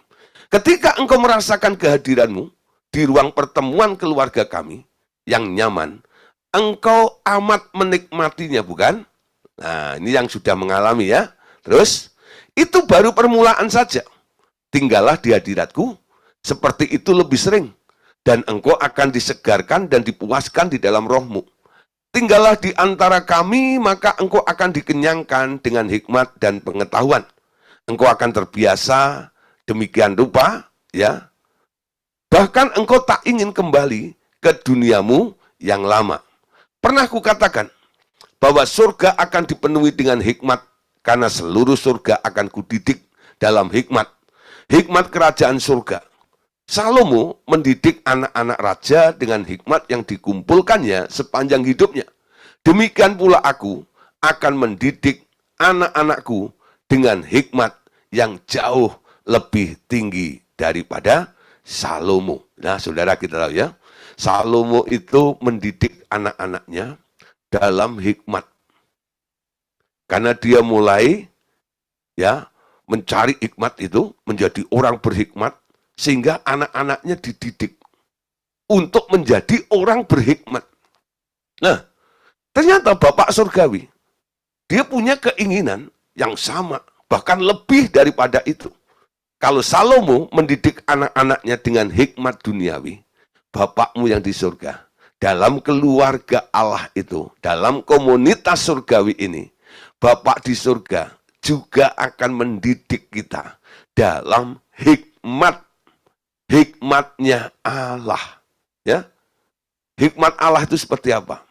ketika engkau merasakan kehadiranmu di ruang pertemuan keluarga kami yang nyaman, engkau amat menikmatinya, bukan? Nah, ini yang sudah mengalami ya. Terus, itu baru permulaan saja. Tinggallah di hadiratku, seperti itu lebih sering. Dan engkau akan disegarkan dan dipuaskan di dalam rohmu. Tinggallah di antara kami, maka engkau akan dikenyangkan dengan hikmat dan pengetahuan. Engkau akan terbiasa demikian rupa, ya. Bahkan engkau tak ingin kembali ke duniamu yang lama. Pernah kukatakan bahwa surga akan dipenuhi dengan hikmat, karena seluruh surga akan kudidik dalam hikmat. Hikmat kerajaan surga. Salomo mendidik anak-anak raja dengan hikmat yang dikumpulkannya sepanjang hidupnya. Demikian pula aku akan mendidik anak-anakku dengan hikmat yang jauh lebih tinggi daripada Salomo. Nah, saudara, kita tahu ya, Salomo itu mendidik anak-anaknya dalam hikmat. Karena dia mulai ya mencari hikmat itu, menjadi orang berhikmat, sehingga anak-anaknya dididik untuk menjadi orang berhikmat. Nah, ternyata Bapak Surgawi, dia punya keinginan yang sama, bahkan lebih daripada itu. Kalau Salomo mendidik anak-anaknya dengan hikmat duniawi, Bapakmu yang di surga, dalam keluarga Allah itu, dalam komunitas surgawi ini, Bapak di surga juga akan mendidik kita dalam hikmat hikmatnya Allah. Ya, hikmat Allah itu seperti apa?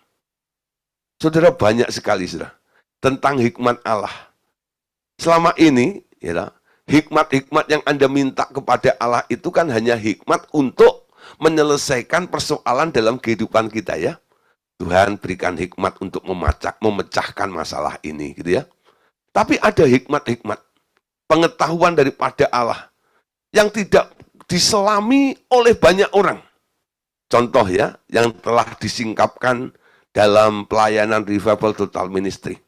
Saudara, banyak sekali saudara tentang hikmat Allah. Selama ini, ya, hikmat-hikmat yang Anda minta kepada Allah itu kan hanya hikmat untuk menyelesaikan persoalan dalam kehidupan kita, ya. Tuhan berikan hikmat untuk memecahkan masalah ini, gitu ya. Tapi ada hikmat-hikmat pengetahuan daripada Allah yang tidak diselami oleh banyak orang. Contoh ya, yang telah disingkapkan dalam pelayanan Revival Total Ministry.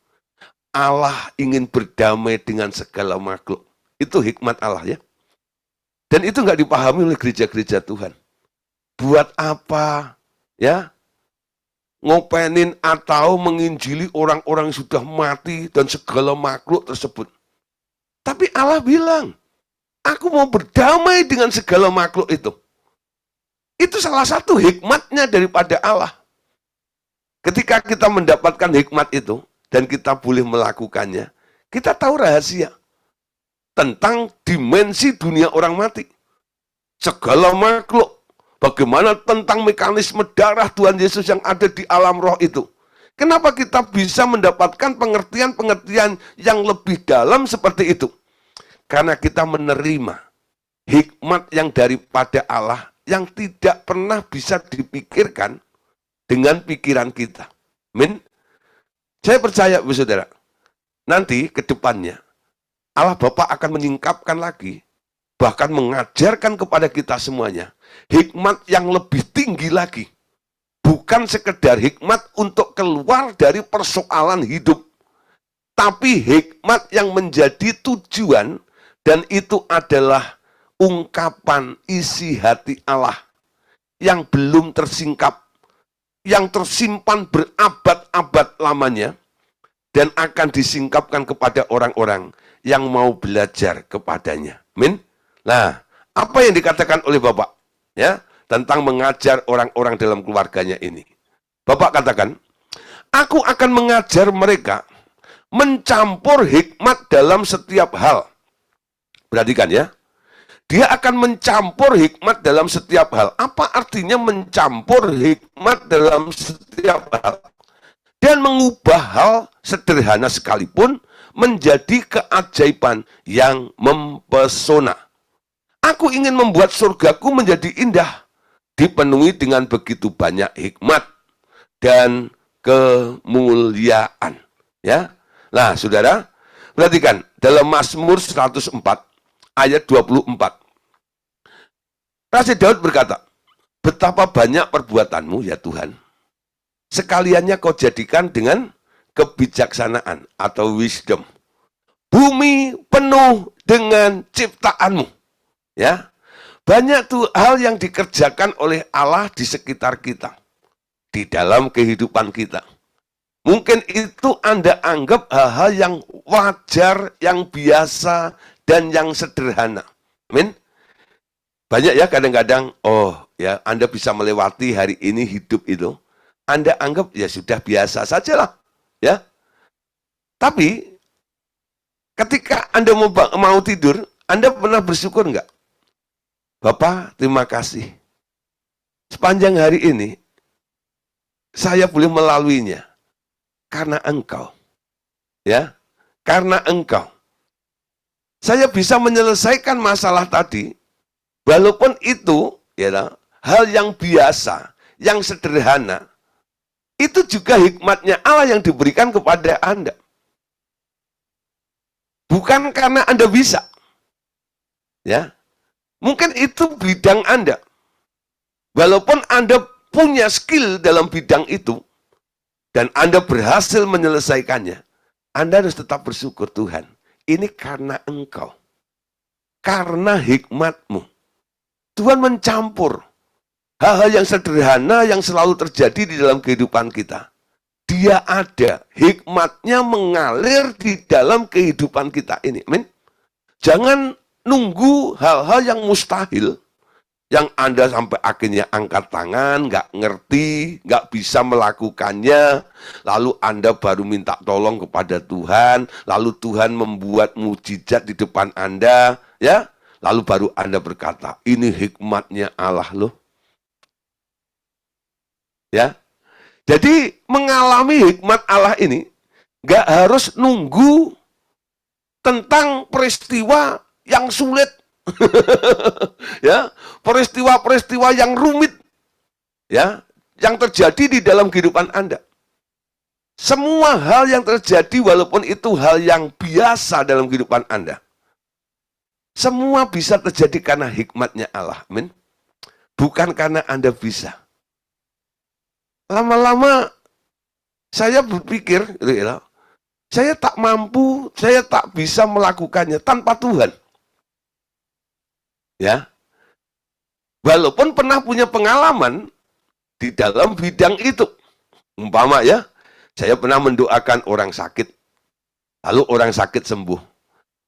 Allah ingin berdamai dengan segala makhluk. Itu hikmat Allah ya. Dan itu nggak dipahami oleh gereja-gereja Tuhan. Buat apa ya ngopenin atau menginjili orang-orang yang sudah mati dan segala makhluk tersebut. Tapi Allah bilang, aku mau berdamai dengan segala makhluk itu. Itu salah satu hikmatnya daripada Allah. Ketika kita mendapatkan hikmat itu, dan kita boleh melakukannya, kita tahu rahasia tentang dimensi dunia orang mati. Segala makhluk, bagaimana tentang mekanisme darah Tuhan Yesus yang ada di alam roh itu. Kenapa kita bisa mendapatkan pengertian-pengertian yang lebih dalam seperti itu? Karena kita menerima hikmat yang daripada Allah yang tidak pernah bisa dipikirkan dengan pikiran kita. Amin. Saya percaya, saudara, nanti ke depannya Allah Bapa akan menyingkapkan lagi, bahkan mengajarkan kepada kita semuanya hikmat yang lebih tinggi lagi. Bukan sekedar hikmat untuk keluar dari persoalan hidup, tapi hikmat yang menjadi tujuan, dan itu adalah ungkapan isi hati Allah yang belum tersingkap, yang tersimpan berabad-abad lamanya, dan akan disingkapkan kepada orang-orang yang mau belajar kepadanya. Amin. Nah, apa yang dikatakan oleh Bapak ya tentang mengajar orang-orang dalam keluarganya ini? Bapak katakan, aku akan mengajar mereka mencampur hikmat dalam setiap hal. Perhatikan ya. Dia akan mencampur hikmat dalam setiap hal. Apa artinya mencampur hikmat dalam setiap hal? Dan mengubah hal sederhana sekalipun menjadi keajaiban yang mempesona. Aku ingin membuat surgaku menjadi indah, dipenuhi dengan begitu banyak hikmat dan kemuliaan. Ya, nah saudara, perhatikan dalam Mazmur 104 ayat 24. Raja Daud berkata, betapa banyak perbuatanmu ya Tuhan. Sekaliannya kau jadikan dengan kebijaksanaan atau wisdom. Bumi penuh dengan ciptaanmu. Ya, banyak tuh hal yang dikerjakan oleh Allah di sekitar kita, di dalam kehidupan kita. Mungkin itu Anda anggap hal-hal yang wajar, yang biasa, dan yang sederhana. Amin. Banyak ya kadang-kadang, oh ya Anda bisa melewati hari ini hidup itu, Anda anggap ya sudah biasa sajalah, ya. Tapi ketika Anda mau tidur, Anda pernah bersyukur enggak? Bapak, terima kasih. Sepanjang hari ini saya boleh melaluinya karena Engkau. Ya, karena Engkau. Saya bisa menyelesaikan masalah tadi. Walaupun itu ya, hal yang biasa, yang sederhana, itu juga hikmatnya Allah yang diberikan kepada Anda. Bukan karena Anda bisa. Ya. Mungkin itu bidang Anda. Walaupun Anda punya skill dalam bidang itu, dan Anda berhasil menyelesaikannya, Anda harus tetap bersyukur, Tuhan. Ini karena Engkau. Karena hikmat-Mu. Tuhan mencampur hal-hal yang sederhana yang selalu terjadi di dalam kehidupan kita. Dia ada, hikmatnya mengalir di dalam kehidupan kita ini. Amin. Jangan nunggu hal-hal yang mustahil, yang Anda sampai akhirnya angkat tangan, nggak ngerti, nggak bisa melakukannya, lalu Anda baru minta tolong kepada Tuhan, lalu Tuhan membuat mujizat di depan Anda, ya. Lalu baru Anda berkata, ini hikmatnya Allah loh. Ya, jadi mengalami hikmat Allah ini nggak harus nunggu tentang peristiwa yang sulit, ya, peristiwa-peristiwa yang rumit, ya, yang terjadi di dalam kehidupan Anda. Semua hal yang terjadi, walaupun itu hal yang biasa dalam kehidupan Anda, semua bisa terjadi karena hikmatnya Allah. Amin. Bukan karena Anda bisa. Lama-lama saya berpikir, saya tak mampu, saya tak bisa melakukannya tanpa Tuhan. Ya, walaupun pernah punya pengalaman di dalam bidang itu. Umpama ya, saya pernah mendoakan orang sakit, lalu orang sakit sembuh.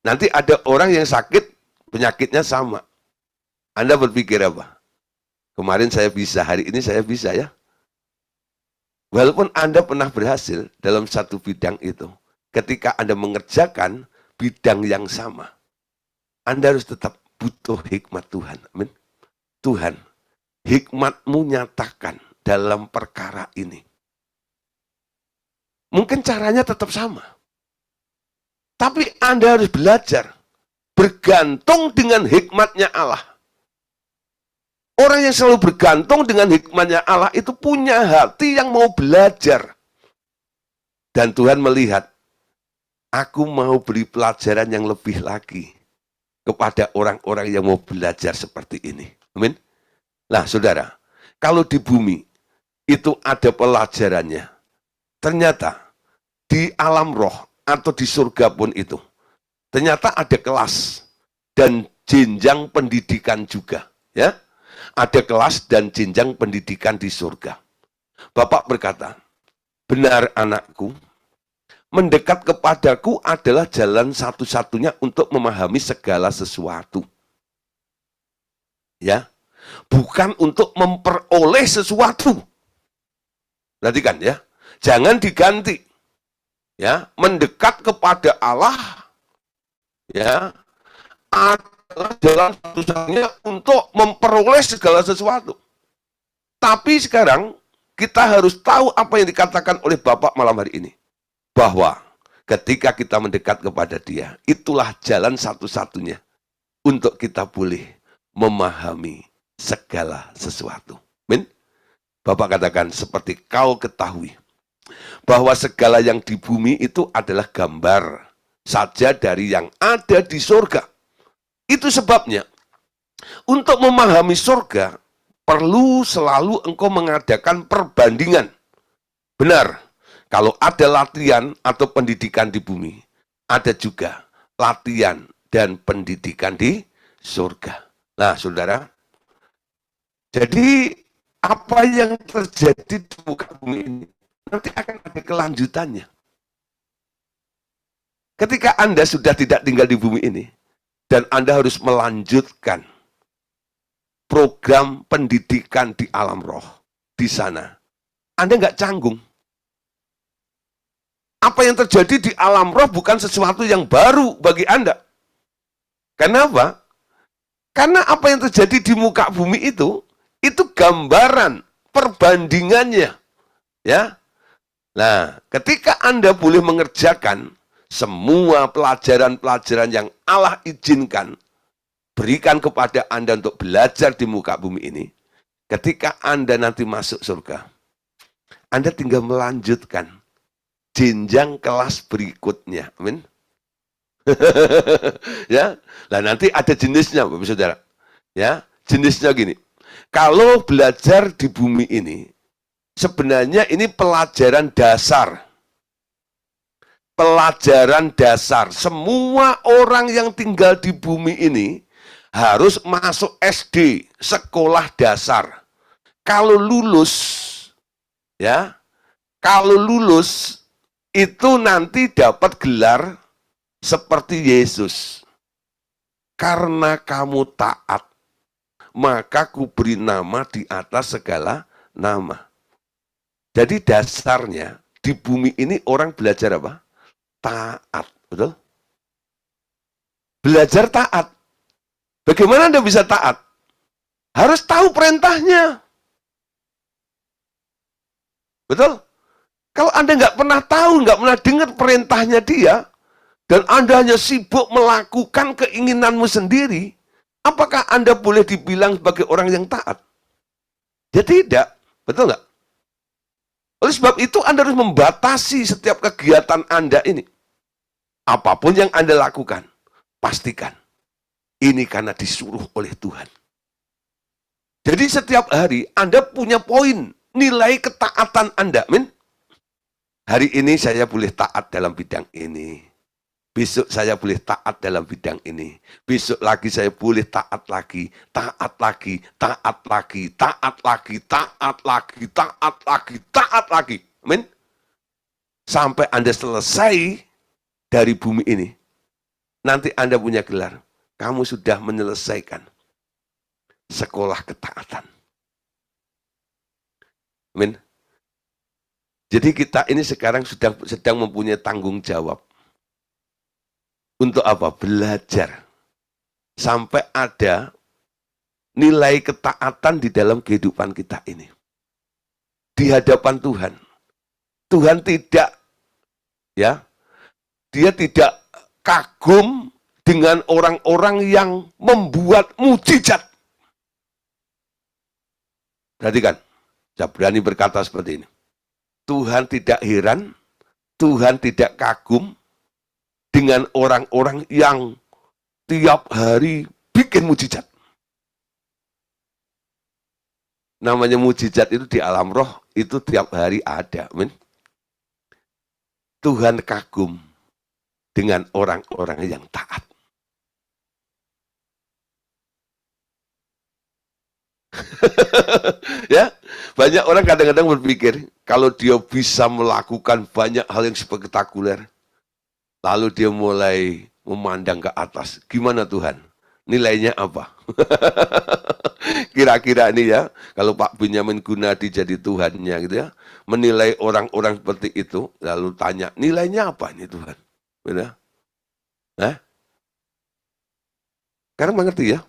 Nanti ada orang yang sakit, penyakitnya sama. Anda berpikir apa? Kemarin saya bisa, hari ini saya bisa ya. Walaupun Anda pernah berhasil dalam satu bidang itu, ketika Anda mengerjakan bidang yang sama, Anda harus tetap butuh hikmat Tuhan. Amin. Tuhan, hikmat-Mu nyatakan dalam perkara ini. Mungkin caranya tetap sama. Tapi Anda harus belajar bergantung dengan hikmatnya Allah. Orang yang selalu bergantung dengan hikmatnya Allah itu punya hati yang mau belajar. Dan Tuhan melihat, aku mau beri pelajaran yang lebih lagi kepada orang-orang yang mau belajar seperti ini. Amin. Nah, saudara, kalau di bumi itu ada pelajarannya. Ternyata di alam roh atau di surga pun itu, ternyata ada kelas dan jenjang pendidikan juga. Ya, ada kelas dan jenjang pendidikan di surga. Bapak berkata, benar anakku, mendekat kepadaku adalah jalan satu-satunya untuk memahami segala sesuatu. Ya, bukan untuk memperoleh sesuatu. Perhatikan ya, jangan diganti. Ya, mendekat kepada Allah, ya, adalah jalan satu-satunya untuk memperoleh segala sesuatu. Tapi sekarang kita harus tahu apa yang dikatakan oleh Bapak malam hari ini. Bahwa ketika kita mendekat kepada Dia, itulah jalan satu-satunya untuk kita boleh memahami segala sesuatu. Amin. Bapak katakan, seperti kau ketahui, bahwa segala yang di bumi itu adalah gambar saja dari yang ada di surga. Itu sebabnya, untuk memahami surga, perlu selalu engkau mengadakan perbandingan. Benar, kalau ada latihan atau pendidikan di bumi, ada juga latihan dan pendidikan di surga. Nah, saudara, jadi apa yang terjadi di muka bumi ini, nanti akan ada kelanjutannya. Ketika Anda sudah tidak tinggal di bumi ini, dan Anda harus melanjutkan program pendidikan di alam roh di sana, Anda nggak canggung. Apa yang terjadi di alam roh bukan sesuatu yang baru bagi Anda. Kenapa? Karena apa yang terjadi di muka bumi itu gambaran perbandingannya. Ya. Nah, ketika Anda boleh mengerjakan semua pelajaran-pelajaran yang Allah izinkan berikan kepada Anda untuk belajar di muka bumi ini, ketika Anda nanti masuk surga, Anda tinggal melanjutkan jenjang kelas berikutnya. Amin. Ya. Nah, nanti ada jenisnya, Bapak Saudara. Ya, jenisnya gini. Kalau belajar di bumi ini, sebenarnya ini pelajaran dasar. Pelajaran dasar. Semua orang yang tinggal di bumi ini harus masuk SD, sekolah dasar. Kalau lulus, ya, kalau lulus itu nanti dapat gelar seperti Yesus. Karena kamu taat, maka kuberi nama di atas segala nama. Jadi dasarnya di bumi ini orang belajar apa? Taat, betul? Belajar taat. Bagaimana Anda bisa taat? Harus tahu perintahnya. Betul? Kalau Anda nggak pernah tahu, nggak pernah dengar perintahnya dia, dan Anda hanya sibuk melakukan keinginanmu sendiri, apakah Anda boleh dibilang sebagai orang yang taat? Ya tidak. Betul nggak? Oleh sebab itu Anda harus membatasi setiap kegiatan Anda ini. Apapun yang Anda lakukan, pastikan ini karena disuruh oleh Tuhan. Jadi setiap hari Anda punya poin, nilai ketaatan Anda. Amin. Hari ini saya boleh taat dalam bidang ini. Besok saya boleh taat dalam bidang ini. Besok lagi saya boleh taat lagi, taat lagi, taat lagi, taat lagi, taat lagi, taat lagi, taat lagi. Amin. Sampai Anda selesai dari bumi ini. Nanti Anda punya gelar. Kamu sudah menyelesaikan sekolah ketaatan. Amin. Jadi kita ini sekarang sedang mempunyai tanggung jawab. Untuk apa? Belajar. Sampai ada nilai ketaatan di dalam kehidupan kita ini. Di hadapan Tuhan. Tuhan tidak, ya, dia tidak kagum dengan orang-orang yang membuat mujizat. Perhatikan, saya berani berkata seperti ini. Tuhan tidak heran, Tuhan tidak kagum dengan orang-orang yang tiap hari bikin mujizat. Namanya mujizat itu di alam roh, itu tiap hari ada. Amin. Tuhan kagum dengan orang-orang yang taat. Ya, banyak orang kadang-kadang berpikir kalau dia bisa melakukan banyak hal yang spektakuler, lalu dia mulai memandang ke atas. Gimana Tuhan? Nilainya apa? Kira-kira ini ya, kalau Pak Benyamin Gunadi jadi Tuhannya gitu ya, menilai orang-orang seperti itu, lalu tanya, nilainya apa ini Tuhan? Benar? Hah? Karena mengerti ya?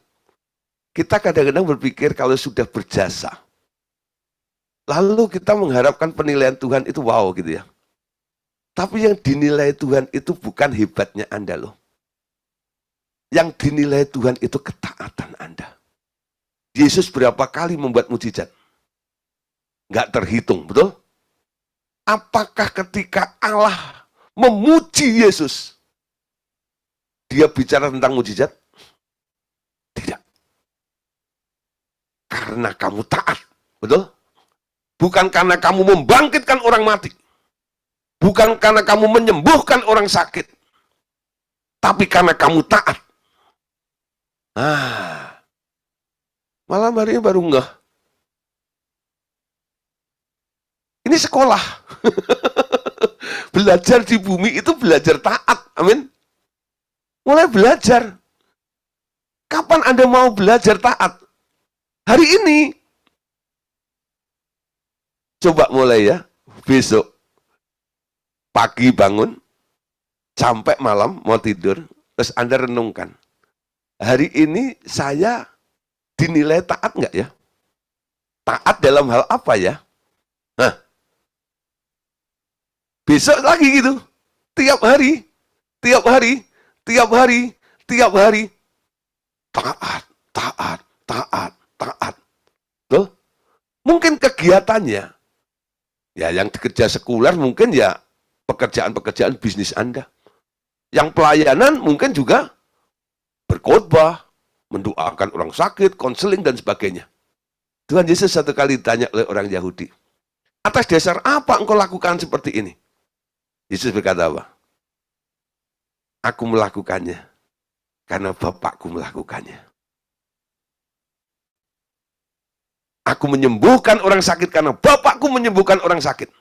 Kita kadang-kadang berpikir kalau sudah berjasa, lalu kita mengharapkan penilaian Tuhan itu wow gitu ya. Tapi yang dinilai Tuhan itu bukan hebatnya Anda loh. Yang dinilai Tuhan itu ketaatan Anda. Yesus berapa kali membuat mujizat? Nggak terhitung, betul? Apakah ketika Allah memuji Yesus, dia bicara tentang mujizat? Tidak. Karena kamu taat, betul? Bukan karena kamu membangkitkan orang mati. Bukan karena kamu menyembuhkan orang sakit. Tapi karena kamu taat. Malam hari ini baru enggak. Ini sekolah. Belajar di bumi itu belajar taat. Amin. Mulai belajar. Kapan Anda mau belajar taat? Hari ini. Coba mulai ya. Besok. Pagi bangun. Sampai malam mau tidur. Terus Anda renungkan. Hari ini saya dinilai taat nggak ya? Taat dalam hal apa ya? Nah, besok lagi gitu. Tiap hari, tiap hari, tiap hari, tiap hari. Taat, taat, taat, taat. Tuh, mungkin kegiatannya, ya yang kerja sekuler mungkin ya pekerjaan-pekerjaan bisnis Anda. Yang pelayanan mungkin juga berkhotbah, mendoakan orang sakit, konseling, dan sebagainya. Tuhan Yesus satu kali ditanya oleh orang Yahudi, atas dasar apa engkau lakukan seperti ini? Yesus berkata apa? Aku melakukannya karena Bapakku melakukannya. Aku menyembuhkan orang sakit karena Bapakku menyembuhkan orang sakit.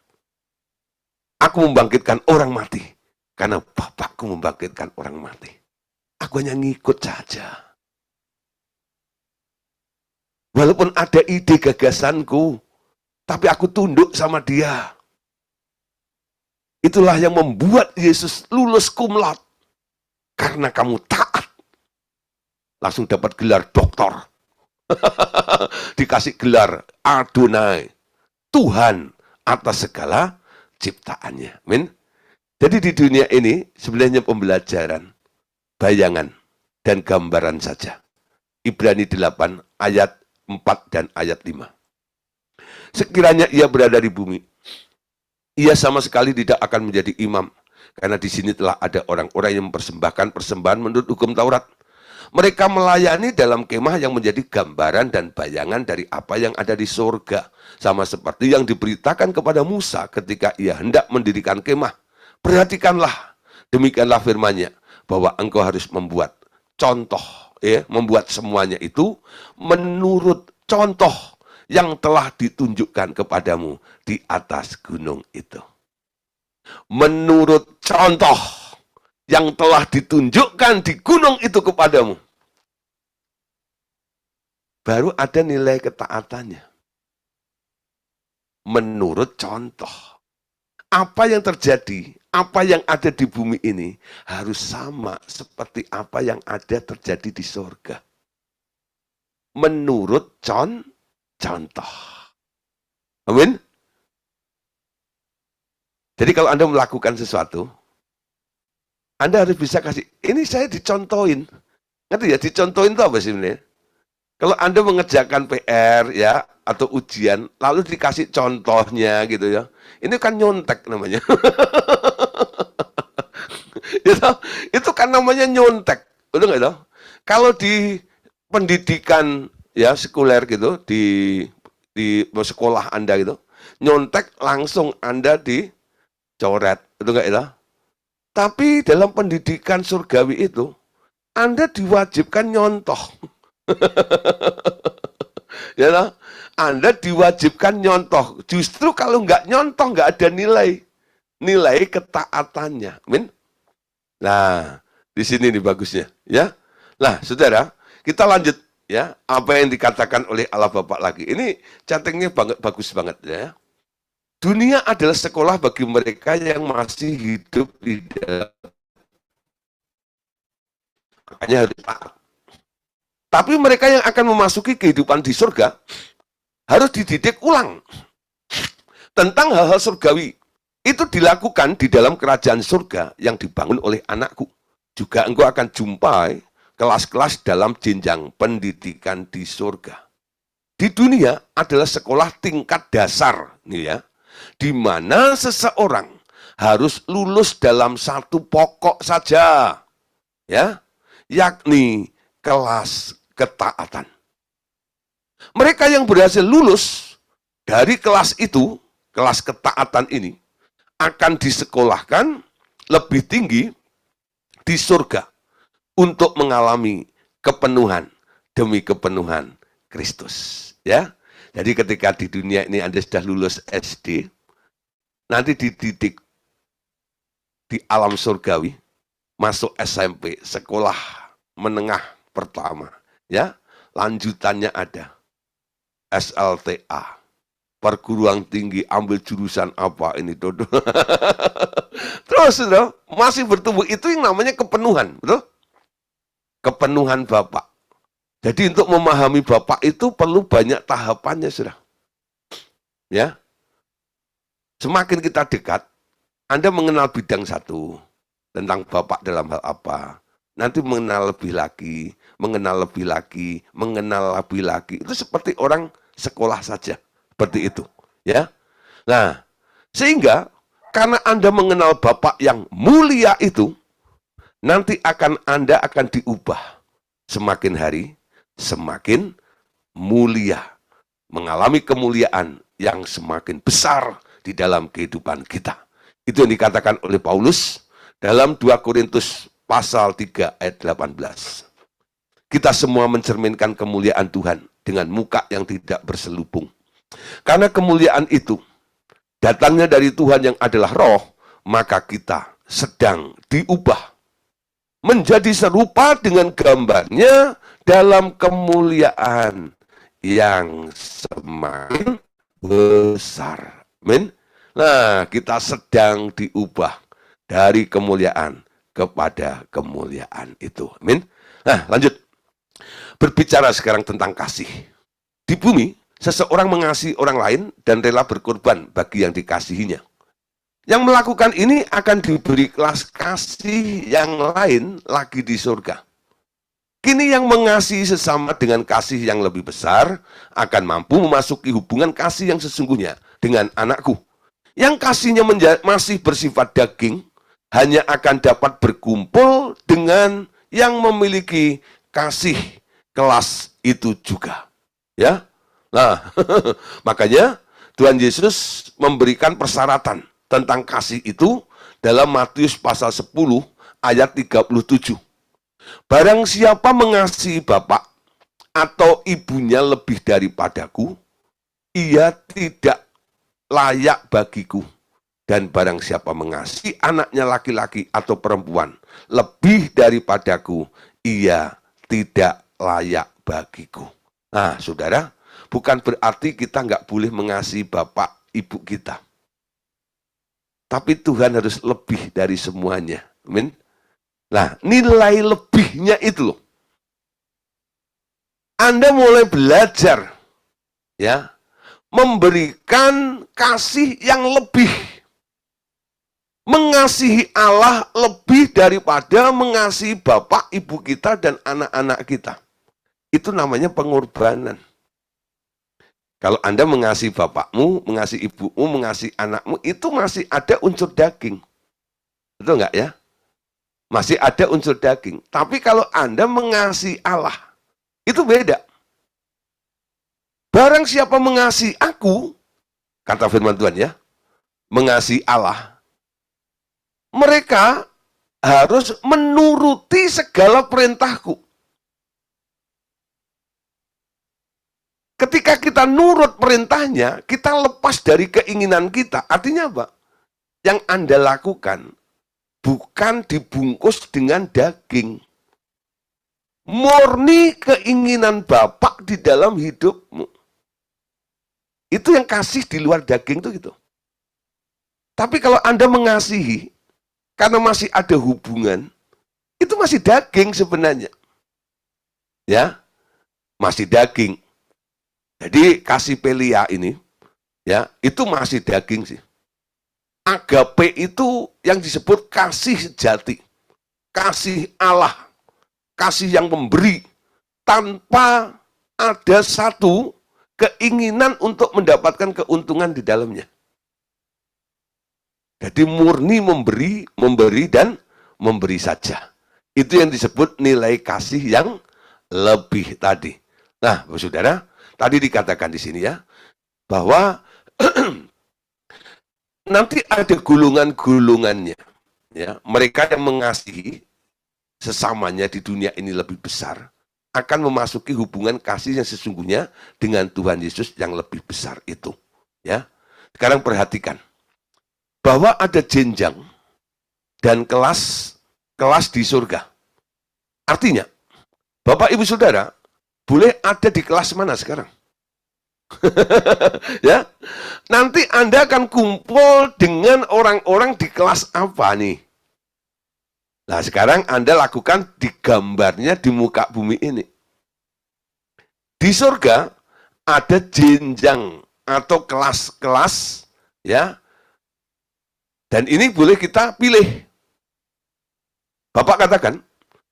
Aku membangkitkan orang mati karena Bapakku membangkitkan orang mati. Aku hanya ngikut saja. Walaupun ada ide gagasanku, tapi aku tunduk sama dia. Itulah yang membuat Yesus lulus cum laude. Karena kamu taat. langsung dapat gelar doktor. Dikasih gelar Adonai, Tuhan atas segala ciptaannya. Amin. Jadi di dunia ini sebenarnya pembelajaran, bayangan, dan gambaran saja. Ibrani 8 ayat 4 dan ayat 5. Sekiranya ia berada di bumi, ia sama sekali tidak akan menjadi imam, karena di sini telah ada orang-orang yang mempersembahkan persembahan menurut hukum Taurat. Mereka melayani dalam kemah yang menjadi gambaran dan bayangan dari apa yang ada di surga. Sama seperti yang diberitakan kepada Musa ketika ia hendak mendirikan kemah. Perhatikanlah, demikianlah firman-Nya, bahwa engkau harus membuat contoh, ya, membuat semuanya itu menurut contoh yang telah ditunjukkan kepadamu di atas gunung itu. Menurut contoh yang telah ditunjukkan di gunung itu kepadamu. Baru ada nilai ketaatannya. Menurut contoh. Apa yang terjadi, apa yang ada di bumi ini harus sama seperti apa yang ada terjadi di surga. Menurut contoh. Amin. Jadi kalau Anda melakukan sesuatu, Anda harus bisa kasih, ini saya dicontohin. Ngerti ya, dicontohin itu apa sih sebenarnya? Kalau Anda mengerjakan PR ya atau ujian, lalu dikasih contohnya gitu ya, ini kan nyontek namanya. Itu kan namanya nyontek, betul nggak itu? Kalau di pendidikan ya sekuler gitu, di sekolah Anda gitu, nyontek langsung Anda dicoret, betul nggak itu? Tapi dalam pendidikan surgawi itu, Anda diwajibkan nyontoh. Ya toh? Anda diwajibkan nyontoh. Justru kalau nggak nyontoh nggak ada nilai ketaatannya. Amin. Nah, di sini nih bagusnya, ya. Nah, saudara, kita lanjut ya. Apa yang dikatakan oleh Allah Bapa lagi. Ini cantiknya bagus banget ya. Dunia adalah sekolah bagi mereka yang masih hidup di dalam. Makanya harus taat. Tapi mereka yang akan memasuki kehidupan di surga harus dididik ulang tentang hal-hal surgawi. Itu dilakukan di dalam kerajaan surga yang dibangun oleh anakku. Juga engkau akan jumpai kelas-kelas dalam jenjang pendidikan di surga. Di dunia adalah sekolah tingkat dasar, nih ya, di mana seseorang harus lulus dalam satu pokok saja, ya, yakni kelas ketaatan. Mereka yang berhasil lulus dari kelas itu, kelas ketaatan ini, akan disekolahkan lebih tinggi di surga untuk mengalami kepenuhan demi kepenuhan Kristus. Ya, jadi ketika di dunia ini Anda sudah lulus SD, nanti dididik di alam surgawi, masuk SMP, sekolah menengah pertama. Ya, lanjutannya ada SLTA, perguruan tinggi, ambil jurusan apa ini, Dodo. Terus, masih bertumbuh, itu yang namanya kepenuhan, betul? Kepenuhan Bapak. Jadi untuk memahami Bapak itu perlu banyak tahapannya, sudah. Ya, semakin kita dekat, Anda mengenal bidang satu, tentang Bapak dalam hal apa, nanti mengenal lebih lagi, mengenal lebih lagi, mengenal lebih lagi. Itu seperti orang sekolah saja, seperti itu, ya. Nah, sehingga karena Anda mengenal Bapak yang mulia itu, nanti Anda akan diubah semakin hari semakin mulia, mengalami kemuliaan yang semakin besar di dalam kehidupan kita. Itu yang dikatakan oleh Paulus dalam 2 Korintus pasal 3 ayat 18. Kita semua mencerminkan kemuliaan Tuhan dengan muka yang tidak berselubung. Karena kemuliaan itu datangnya dari Tuhan yang adalah roh, maka kita sedang diubah menjadi serupa dengan gambarnya dalam kemuliaan yang semakin besar. Amin. Nah, kita sedang diubah dari kemuliaan kepada kemuliaan itu. Amin. Nah, lanjut. Berbicara sekarang tentang kasih. Di bumi, seseorang mengasihi orang lain dan rela berkorban bagi yang dikasihinya. Yang melakukan ini akan diberi kelas kasih yang lain lagi di surga. Kini yang mengasihi sesama dengan kasih yang lebih besar akan mampu memasuki hubungan kasih yang sesungguhnya dengan anakku. Yang kasihnya masih bersifat daging, hanya akan dapat berkumpul dengan yang memiliki kasih kelas itu juga. Ya, nah, makanya Tuhan Yesus memberikan persyaratan tentang kasih itu dalam Matius pasal 10 ayat 37. Barang siapa mengasihi bapak atau ibunya lebih daripadaku, ia tidak layak bagiku. Dan barang siapa mengasihi anaknya laki-laki atau perempuan lebih daripadaku, ia tidak layak bagiku. Nah, saudara, bukan berarti kita nggak boleh mengasihi bapak ibu kita. Tapi Tuhan harus lebih dari semuanya. Amin. Nah, nilai lebihnya itu loh. Anda mulai belajar ya, memberikan kasih yang lebih. Mengasihi Allah lebih daripada mengasihi bapak, ibu kita dan anak-anak kita. Itu namanya pengorbanan. Kalau Anda mengasihi bapakmu, mengasihi ibumu, mengasihi anakmu, itu masih ada unsur daging. Betul nggak ya? Masih ada unsur daging. Tapi kalau Anda mengasihi Allah, itu beda. Barang siapa mengasihi aku, kata firman Tuhan ya, mengasihi Allah, mereka harus menuruti segala perintahku. Ketika kita nurut perintahnya, kita lepas dari keinginan kita. Artinya apa? Yang Anda lakukan bukan dibungkus dengan daging. Murni keinginan Bapak di dalam hidupmu. Itu yang kasih di luar daging itu gitu. Tapi kalau Anda mengasihi, karena masih ada hubungan, itu masih daging sebenarnya. Ya, masih daging. Jadi kasih Pelia ini, ya, itu masih daging sih. Agape itu yang disebut kasih sejati. Kasih Allah. Kasih yang memberi. Tanpa ada satu keinginan untuk mendapatkan keuntungan di dalamnya. Jadi murni memberi dan memberi saja. Itu yang disebut nilai kasih yang lebih tadi. Nah, saudara, tadi dikatakan di sini ya, bahwa nanti ada gulungan-gulungannya. Ya, mereka yang mengasihi sesamanya di dunia ini lebih besar, akan memasuki hubungan kasih yang sesungguhnya dengan Tuhan Yesus yang lebih besar itu. Ya, sekarang perhatikan, bahwa ada jenjang dan kelas di surga. Artinya, Bapak Ibu Saudara, boleh ada di kelas mana sekarang? Ya, nanti Anda akan kumpul dengan orang-orang di kelas apa nih? Nah, sekarang Anda lakukan di gambarnya di muka bumi ini. Di surga ada jenjang atau kelas-kelas, ya. Dan ini boleh kita pilih. Bapak katakan,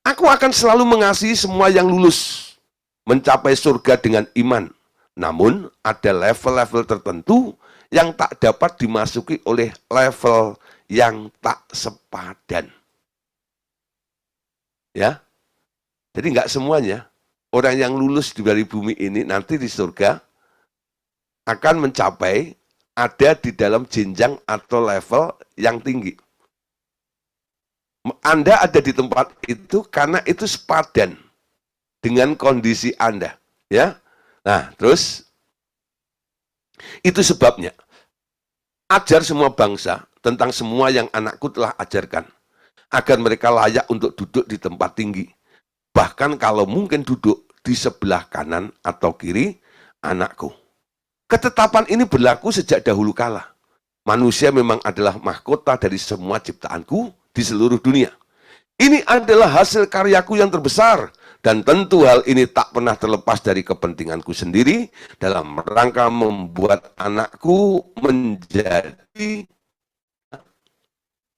aku akan selalu mengasihi semua yang lulus mencapai surga dengan iman. Namun, ada level-level tertentu yang tak dapat dimasuki oleh level yang tak sepadan. Ya, jadi nggak semuanya orang yang lulus dari bumi ini nanti di surga akan mencapai ada di dalam jenjang atau level yang tinggi. Anda ada di tempat itu karena itu sepadan dengan kondisi Anda. Ya. Nah, terus itu sebabnya ajar semua bangsa tentang semua yang anakku telah ajarkan, agar mereka layak untuk duduk di tempat tinggi. Bahkan kalau mungkin duduk di sebelah kanan atau kiri anakku. Ketetapan ini berlaku sejak dahulu kala. Manusia memang adalah mahkota dari semua ciptaanku di seluruh dunia. Ini adalah hasil karyaku yang terbesar Dan tentu hal ini tak pernah terlepas dari kepentinganku sendiri dalam rangka membuat anakku menjadi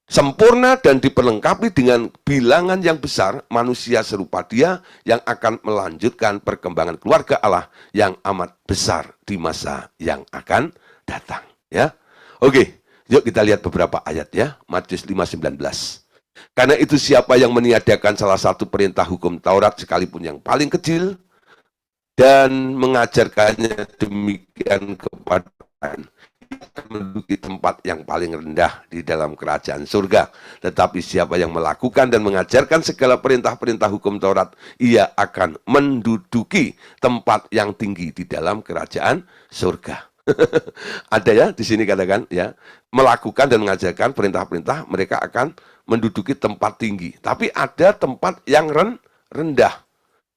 sempurna dan diperlengkapi dengan bilangan yang besar manusia serupa dia yang akan melanjutkan perkembangan keluarga Allah yang amat besar di masa yang akan datang. Ya, oke, yuk kita lihat beberapa ayat ya. Matius 5:19. Karena itu siapa yang meniadakan salah satu perintah hukum Taurat sekalipun yang paling kecil dan mengajarkannya demikian kepada menduduki tempat yang paling rendah di dalam kerajaan surga. Tetapi siapa yang melakukan dan mengajarkan segala perintah-perintah hukum Taurat, ia akan menduduki tempat yang tinggi di dalam kerajaan surga. Ada ya di sini katakan ya, melakukan dan mengajarkan perintah-perintah, mereka akan menduduki tempat tinggi. Tapi ada tempat yang rendah.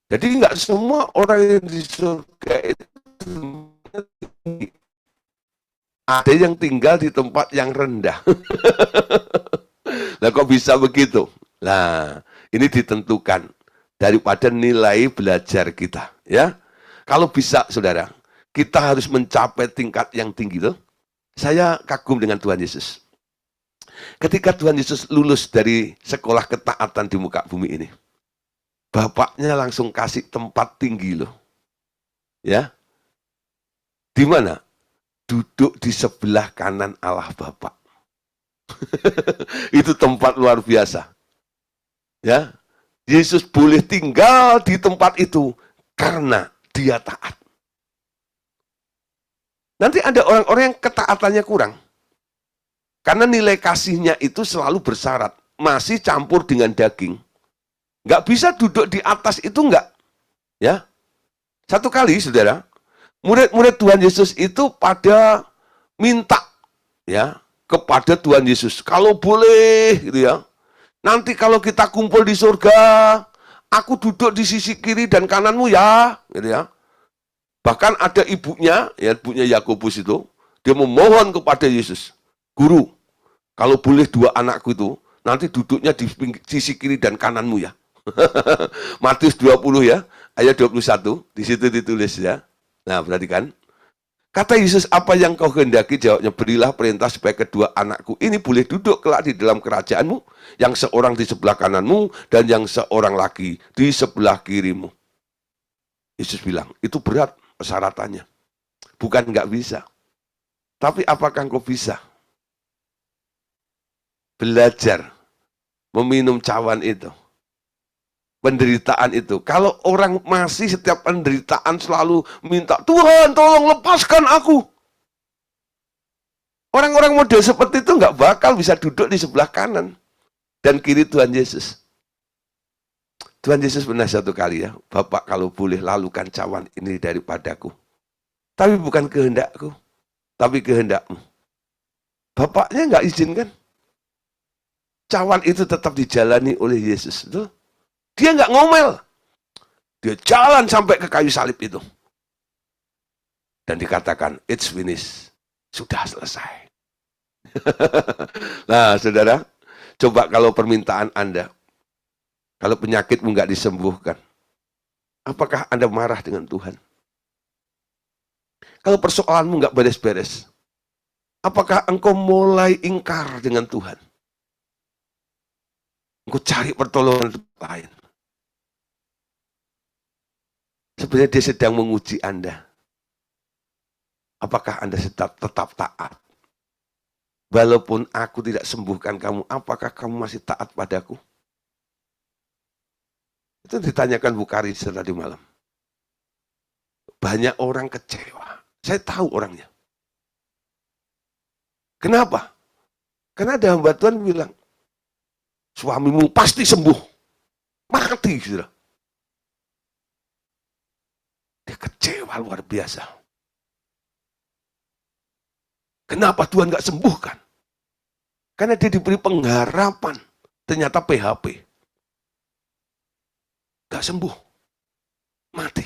Jadi nggak semua orang yang di surga itu tinggi. Ada yang tinggal di tempat yang rendah. Nah, kok bisa begitu? Nah, ini ditentukan daripada nilai belajar kita, ya. Kalau bisa, saudara, kita harus mencapai tingkat yang tinggi loh. Saya kagum dengan Tuhan Yesus. Ketika Tuhan Yesus lulus dari sekolah ketaatan di muka bumi ini, Bapaknya langsung kasih tempat tinggi loh. Ya. Di mana? Duduk di sebelah kanan Allah Bapa. Itu tempat luar biasa. Ya, Yesus boleh tinggal di tempat itu karena dia taat. Nanti ada orang-orang yang ketaatannya kurang. Karena nilai kasihnya itu selalu bersyarat. Masih campur dengan daging. Nggak bisa duduk di atas itu enggak. Ya. Satu kali, saudara, murid-murid Tuhan Yesus itu pada minta ya kepada Tuhan Yesus, kalau boleh gitu ya. Nanti kalau kita kumpul di surga, aku duduk di sisi kiri dan kananmu ya, gitu ya. Bahkan ada ibunya, ya ibunya Yakobus itu, dia memohon kepada Yesus, Guru, kalau boleh dua anakku itu nanti duduknya di sisi kiri dan kananmu ya. Matius 20 ya, ayat 21, di situ ditulis ya. Nah, perhatikan. Kata Yesus, apa yang kau kehendaki? Jawabnya, berilah perintah supaya kedua anakku ini boleh duduk kelak di dalam kerajaanmu, yang seorang di sebelah kananmu, dan yang seorang lagi di sebelah kirimu. Yesus bilang, itu berat persyaratannya. Bukan nggak bisa. Tapi apakah engkau bisa belajar meminum cawan itu? Penderitaan itu. Kalau orang masih setiap penderitaan selalu minta, Tuhan tolong lepaskan aku. Orang-orang model seperti itu nggak bakal bisa duduk di sebelah kanan dan kiri Tuhan Yesus. Tuhan Yesus pernah satu kali ya, Bapak kalau boleh lalukan cawan ini daripadaku. Tapi bukan kehendakku, tapi kehendakmu. Bapaknya nggak izinkan. Cawan itu tetap dijalani oleh Yesus. Tuh. Dia nggak ngomel. Dia jalan sampai ke kayu salib itu. Dan dikatakan, it's finished. Sudah selesai. Nah, saudara, coba kalau permintaan Anda, kalau penyakitmu nggak disembuhkan, apakah Anda marah dengan Tuhan? Kalau persoalanmu nggak beres-beres, apakah engkau mulai ingkar dengan Tuhan? Engkau cari pertolongan lain. Sebenarnya dia sedang menguji Anda. Apakah Anda tetap taat? Walaupun aku tidak sembuhkan kamu, apakah kamu masih taat padaku? Itu ditanyakan Bukhari tadi malam. Banyak orang kecewa. Saya tahu orangnya. Kenapa? Karena ada hamba Tuhan bilang, suamimu pasti sembuh. Mati, saudara. Dia kecewa luar biasa. Kenapa Tuhan nggak sembuhkan? Karena dia diberi pengharapan. Ternyata PHP. Nggak sembuh. Mati.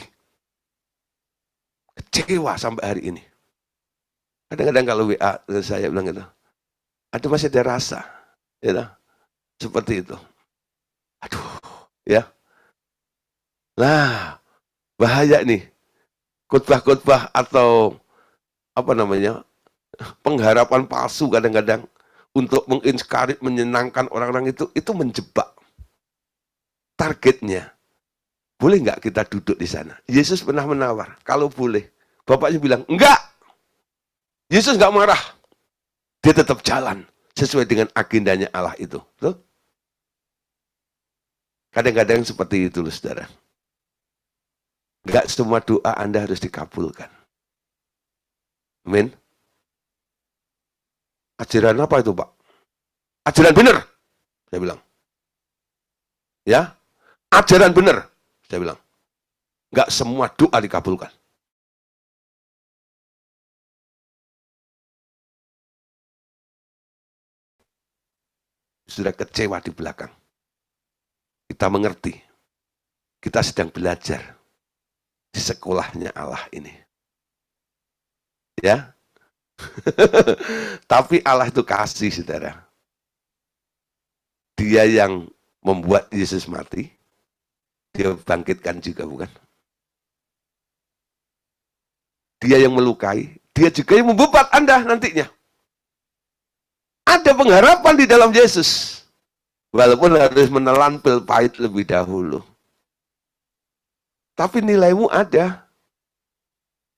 Kecewa sampai hari ini. Kadang-kadang kalau WA saya bilang gitu, ada masih ada rasa. Ya, seperti itu. Aduh, ya. Nah, bahaya nih. Khotbah-khotbah atau apa namanya, pengharapan palsu kadang-kadang untuk menginspirasi, menyenangkan orang-orang itu menjebak targetnya. Boleh nggak kita duduk di sana? Yesus pernah menawar, kalau boleh. Bapaknya bilang, enggak. Yesus nggak marah. Dia tetap jalan sesuai dengan agendanya Allah itu. Tuh. Kadang-kadang seperti itu, loh, saudara. Enggak semua doa Anda harus dikabulkan. Amin. Ajaran apa itu, Pak? Ajaran benar, saya bilang. Ya, ajaran benar, saya bilang. Enggak semua doa dikabulkan. Sudah kecewa di belakang. Kita mengerti. Kita sedang belajar di sekolahnya Allah ini. Ya. Tapi Allah itu kasih, saudara. Dia yang membuat Yesus mati, dia bangkitkan juga, bukan? Dia yang melukai, dia juga yang membebat Anda nantinya. Ada pengharapan di dalam Yesus. Walaupun harus menelan pil pahit lebih dahulu. Tapi nilaimu ada.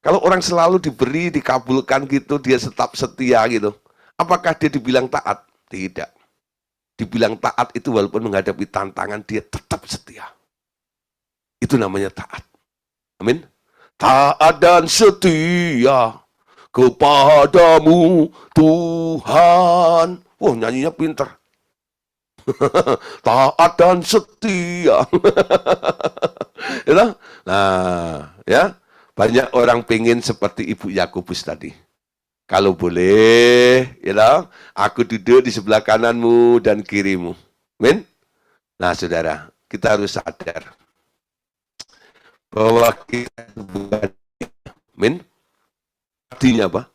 Kalau orang selalu diberi, dikabulkan gitu, dia tetap setia gitu. Apakah dia dibilang taat? Tidak. Dibilang taat itu walaupun menghadapi tantangan, dia tetap setia. Itu namanya taat. Amin. Taat dan setia kepadamu Tuhan. Wah, nyanyinya pinter. Taat dan setia. Nah, ya. Banyak orang pengen seperti Ibu Yakobus tadi. Kalau boleh, aku duduk di sebelah kananmu dan kirimu. Amin. Nah, saudara, kita harus sadar bahwa kita bukan. Amin. Artinya apa?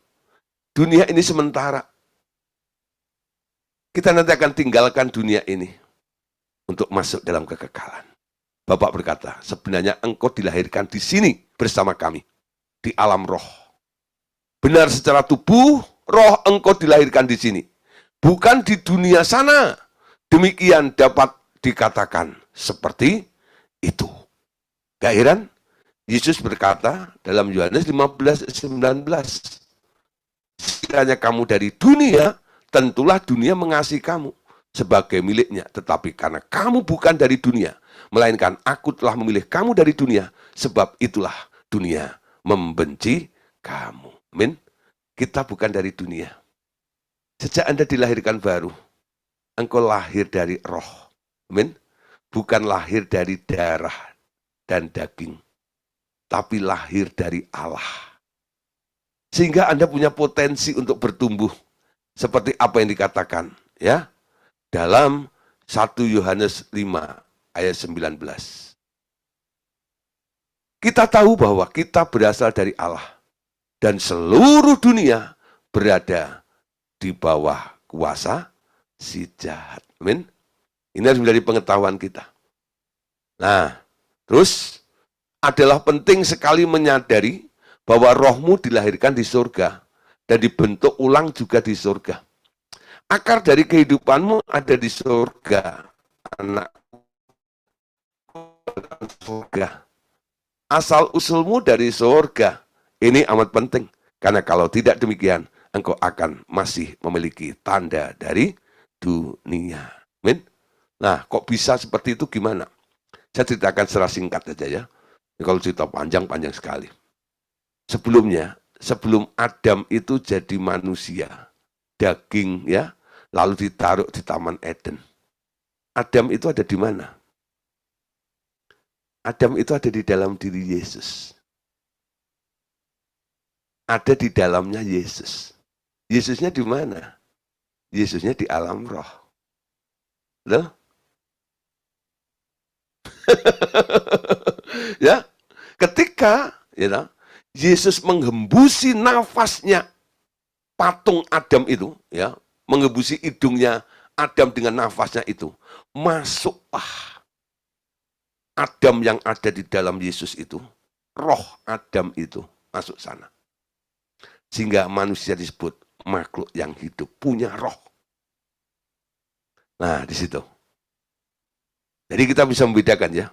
Dunia ini sementara. Kita nanti akan tinggalkan dunia ini untuk masuk dalam kekekalan. Bapak berkata, sebenarnya engkau dilahirkan di sini bersama kami, di alam roh. Benar secara tubuh, roh engkau dilahirkan di sini. Bukan di dunia sana. Demikian dapat dikatakan seperti itu. Gak heran? Yesus berkata dalam Yohanes 15:19, sekiranya kamu dari dunia, tentulah dunia mengasihi kamu sebagai miliknya. Tetapi karena kamu bukan dari dunia, melainkan aku telah memilih kamu dari dunia, sebab itulah dunia membenci kamu. Amin. Kita bukan dari dunia. Sejak Anda dilahirkan baru, engkau lahir dari roh. Amin. Bukan lahir dari darah dan daging, tapi lahir dari Allah. Sehingga Anda punya potensi untuk bertumbuh seperti apa yang dikatakan ya dalam 1 Yohanes 5 ayat 19. Kita tahu bahwa kita berasal dari Allah dan seluruh dunia berada di bawah kuasa si jahat. Amin. Ini harus menjadi pengetahuan kita. Nah, terus adalah penting sekali menyadari bahwa rohmu dilahirkan di surga dan dibentuk ulang juga di surga. Akar dari kehidupanmu ada di surga, anak surga. Asal usulmu dari surga. Ini amat penting, karena kalau tidak demikian, engkau akan masih memiliki tanda dari dunia. Amin. Nah, kok bisa seperti itu gimana? Saya ceritakan secara singkat saja ya. Kalau cerita panjang sekali. Sebelumnya, sebelum Adam itu jadi manusia, daging ya, lalu ditaruh di Taman Eden. Adam itu ada di mana? Adam itu ada di dalam diri Yesus. Ada di dalamnya Yesus. Yesusnya di mana? Yesusnya di alam roh. Loh? Ya, ketika Yesus menghembusi nafasnya patung Adam itu, ya, menghembusi hidungnya Adam dengan nafasnya itu, masuklah Adam yang ada di dalam Yesus itu, roh Adam itu masuk sana. Sehingga manusia disebut makhluk yang hidup, punya roh. Nah, di situ. Jadi kita bisa membedakan ya,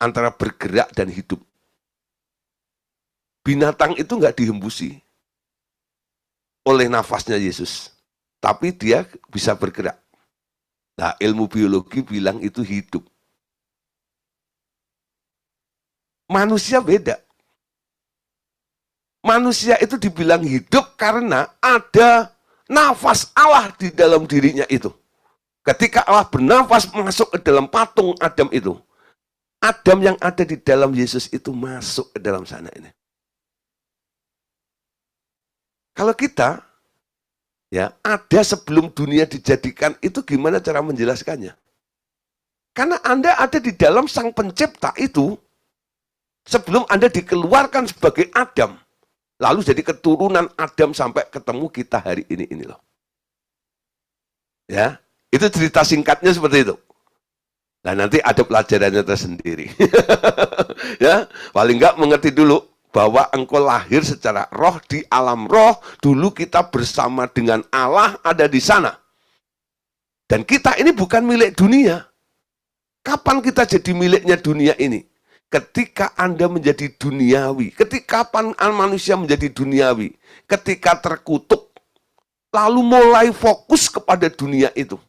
antara bergerak dan hidup. Binatang itu nggak dihembusi oleh nafasnya Yesus, tapi dia bisa bergerak. Nah, ilmu biologi bilang itu hidup. Manusia beda. Manusia itu dibilang hidup karena ada nafas Allah di dalam dirinya itu. Ketika Allah bernafas masuk ke dalam patung Adam itu, Adam yang ada di dalam Yesus itu masuk ke dalam sana ini. Kalau kita, ya ada sebelum dunia dijadikan, itu gimana cara menjelaskannya? Karena Anda ada di dalam Sang Pencipta itu, sebelum Anda dikeluarkan sebagai Adam, lalu jadi keturunan Adam sampai ketemu kita hari ini loh. Ya, itu cerita singkatnya seperti itu. Nah, nanti ada pelajarannya tersendiri. Ya, paling enggak mengerti dulu bahwa engkau lahir secara roh di alam roh. Dulu kita bersama dengan Allah ada di sana. Dan kita ini bukan milik dunia. Kapan kita jadi miliknya dunia ini? Ketika Anda menjadi duniawi. Ketika kapan manusia menjadi duniawi? Ketika terkutuk. Lalu mulai fokus kepada dunia itu.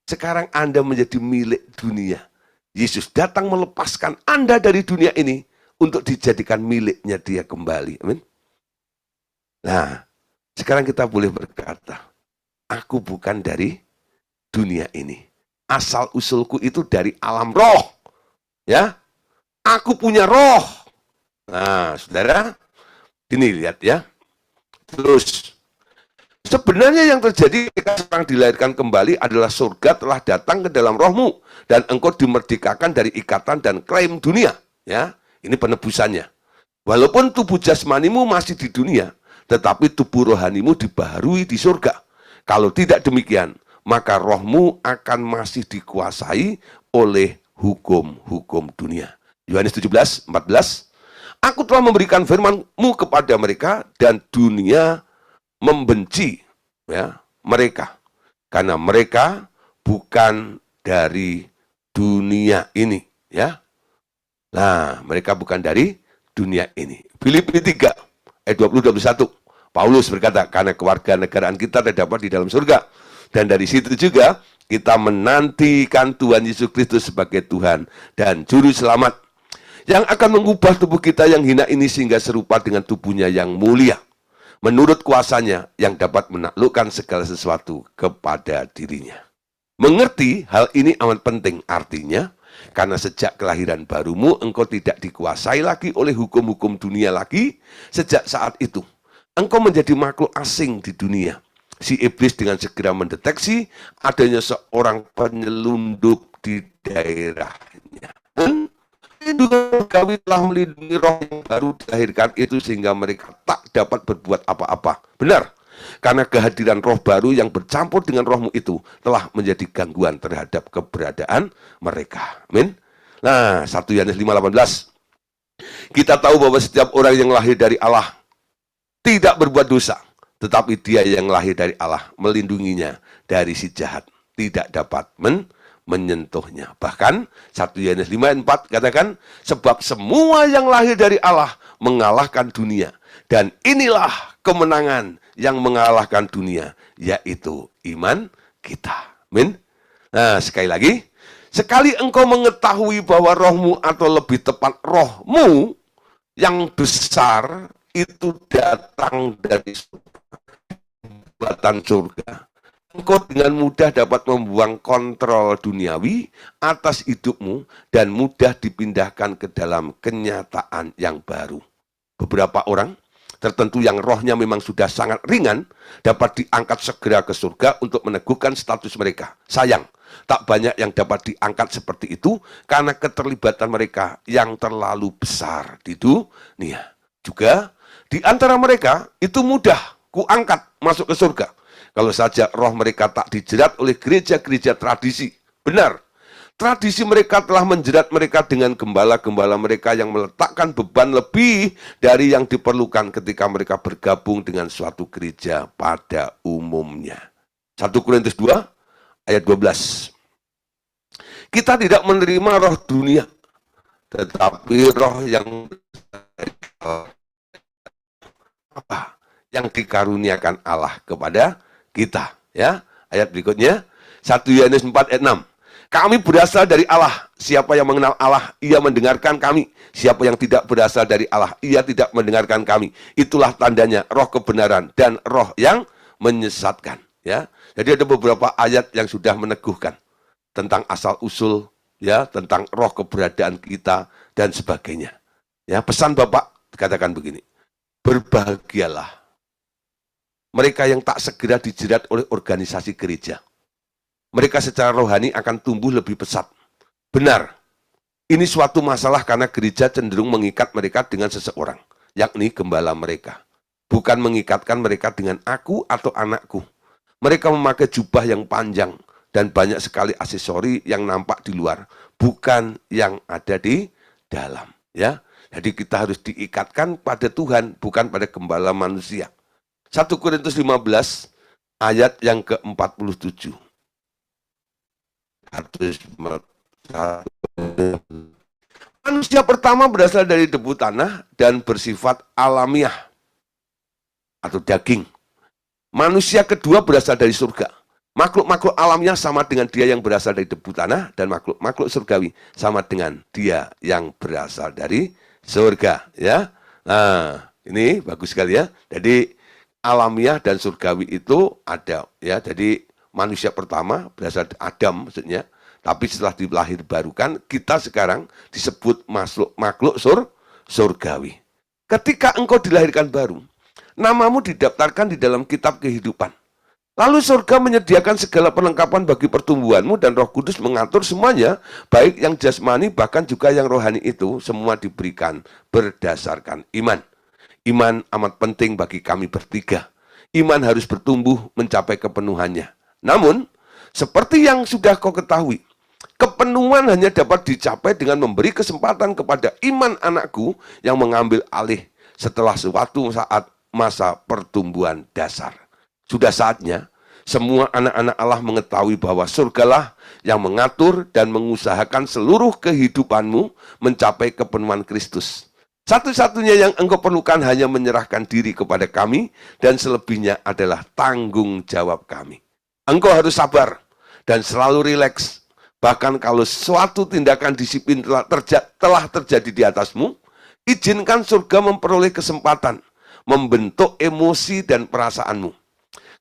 Sekarang Anda menjadi milik dunia. Yesus datang melepaskan Anda dari dunia ini untuk dijadikan miliknya dia kembali. Amin. Nah, sekarang kita boleh berkata, aku bukan dari dunia ini. Asal usulku itu dari alam roh. Ya, aku punya roh. Nah, saudara, ini lihat ya. Terus, sebenarnya yang terjadi ketika seorang dilahirkan kembali adalah surga telah datang ke dalam rohmu. Dan engkau dimerdekakan dari ikatan dan klaim dunia. Ya, ini penebusannya. Walaupun tubuh jasmanimu masih di dunia, tetapi tubuh rohanimu dibaharui di surga. Kalau tidak demikian, maka rohmu akan masih dikuasai oleh hukum-hukum dunia. Yohanes 17:14. Aku telah memberikan firman-Mu kepada mereka dan dunia membenci ya mereka karena mereka bukan dari dunia ini ya. Nah, mereka bukan dari dunia ini. Filipi 3 ayat 20-21. Paulus berkata, karena kewarganegaraan kita terdapat di dalam surga. Dan dari situ juga kita menantikan Tuhan Yesus Kristus sebagai Tuhan dan Juru Selamat yang akan mengubah tubuh kita yang hina ini sehingga serupa dengan tubuhnya yang mulia. Menurut kuasanya yang dapat menaklukkan segala sesuatu kepada dirinya. Mengerti hal ini amat penting, artinya karena sejak kelahiran barumu engkau tidak dikuasai lagi oleh hukum-hukum dunia lagi. Sejak saat itu engkau menjadi makhluk asing di dunia. Si iblis dengan segera mendeteksi adanya seorang penyelundup di daerahnya. Perlindungan Gawi telah melindungi roh yang baru dilahirkan itu sehingga mereka tak dapat berbuat apa-apa. Benar, karena kehadiran roh baru yang bercampur dengan rohmu itu telah menjadi gangguan terhadap keberadaan mereka. Amin. Nah, 1 Yohanes 5:18. Kita tahu bahwa setiap orang yang lahir dari Allah tidak berbuat dosa, tetapi dia yang lahir dari Allah melindunginya dari si jahat, tidak dapat menyentuhnya. Bahkan 1 Yohanes 5:4 katakan, sebab semua yang lahir dari Allah mengalahkan dunia. Dan inilah kemenangan yang mengalahkan dunia, yaitu iman kita. Amin. Nah, sekali lagi, sekali engkau mengetahui bahwa rohmu atau lebih tepat rohmu yang besar itu datang dari buatan surga, engkau dengan mudah dapat membuang kontrol duniawi atas hidupmu dan mudah dipindahkan ke dalam kenyataan yang baru. Beberapa orang tertentu yang rohnya memang sudah sangat ringan dapat diangkat segera ke surga untuk meneguhkan status mereka. Sayang, tak banyak yang dapat diangkat seperti itu karena keterlibatan mereka yang terlalu besar di dunia. Juga di antara mereka itu mudah kuangkat masuk ke surga kalau saja roh mereka tak dijerat oleh gereja-gereja tradisi. Benar, Tradisi mereka telah menjerat mereka dengan gembala-gembala mereka yang meletakkan beban lebih dari yang diperlukan ketika mereka bergabung dengan suatu gereja pada umumnya. 1 Korintus 2 ayat 12. Kita tidak menerima roh dunia, tetapi roh yang apa? Yang dikaruniakan Allah kepada kita. Ya, ayat berikutnya 1 Yohanes 4 ayat 6. Kami berasal dari Allah. Siapa yang mengenal Allah, ia mendengarkan kami. Siapa yang tidak berasal dari Allah, ia tidak mendengarkan kami. Itulah tandanya roh kebenaran dan roh yang menyesatkan. Ya, jadi ada beberapa ayat yang sudah meneguhkan tentang asal usul, ya, tentang roh keberadaan kita dan sebagainya. Ya, pesan Bapak katakan begini: berbahagialah mereka yang tak segera dijerat oleh organisasi gereja. Mereka secara rohani akan tumbuh lebih pesat. Benar, ini suatu masalah karena gereja cenderung mengikat mereka dengan seseorang, yakni gembala mereka. Bukan mengikatkan mereka dengan aku atau anakku. Mereka memakai jubah yang panjang dan banyak sekali aksesori yang nampak di luar, bukan yang ada di dalam. Ya, jadi kita harus diikatkan pada Tuhan, bukan pada gembala manusia. 1 Korintus 15 ayat yang ke-47. Manusia pertama berasal dari debu tanah dan bersifat alamiah atau daging. Manusia kedua berasal dari surga. Makhluk-makhluk alamnya sama dengan dia yang berasal dari debu tanah, dan makhluk-makhluk surgawi sama dengan dia yang berasal dari surga. Ya, nah ini bagus sekali ya. Jadi alamiah dan surgawi itu ada. Ya, jadi manusia pertama berasal dari Adam maksudnya. Tapi setelah dilahirbarukan, kita sekarang disebut makhluk surgawi. Ketika engkau dilahirkan baru, namamu didaftarkan di dalam kitab kehidupan. Lalu surga menyediakan segala perlengkapan bagi pertumbuhanmu dan Roh Kudus mengatur semuanya, baik yang jasmani bahkan juga yang rohani itu, semua diberikan berdasarkan iman. Iman amat penting bagi kami bertiga. Iman harus bertumbuh mencapai kepenuhannya. Namun, seperti yang sudah kau ketahui, kepenuhan hanya dapat dicapai dengan memberi kesempatan kepada iman anakku yang mengambil alih setelah suatu saat masa pertumbuhan dasar. Sudah saatnya semua anak-anak Allah mengetahui bahwa surgalah yang mengatur dan mengusahakan seluruh kehidupanmu mencapai kepenuhan Kristus. Satu-satunya yang engkau perlukan hanya menyerahkan diri kepada kami, dan selebihnya adalah tanggung jawab kami. Engkau harus sabar dan selalu rileks. Bahkan kalau suatu tindakan disiplin telah terjadi di atasmu, izinkan surga memperoleh kesempatan membentuk emosi dan perasaanmu.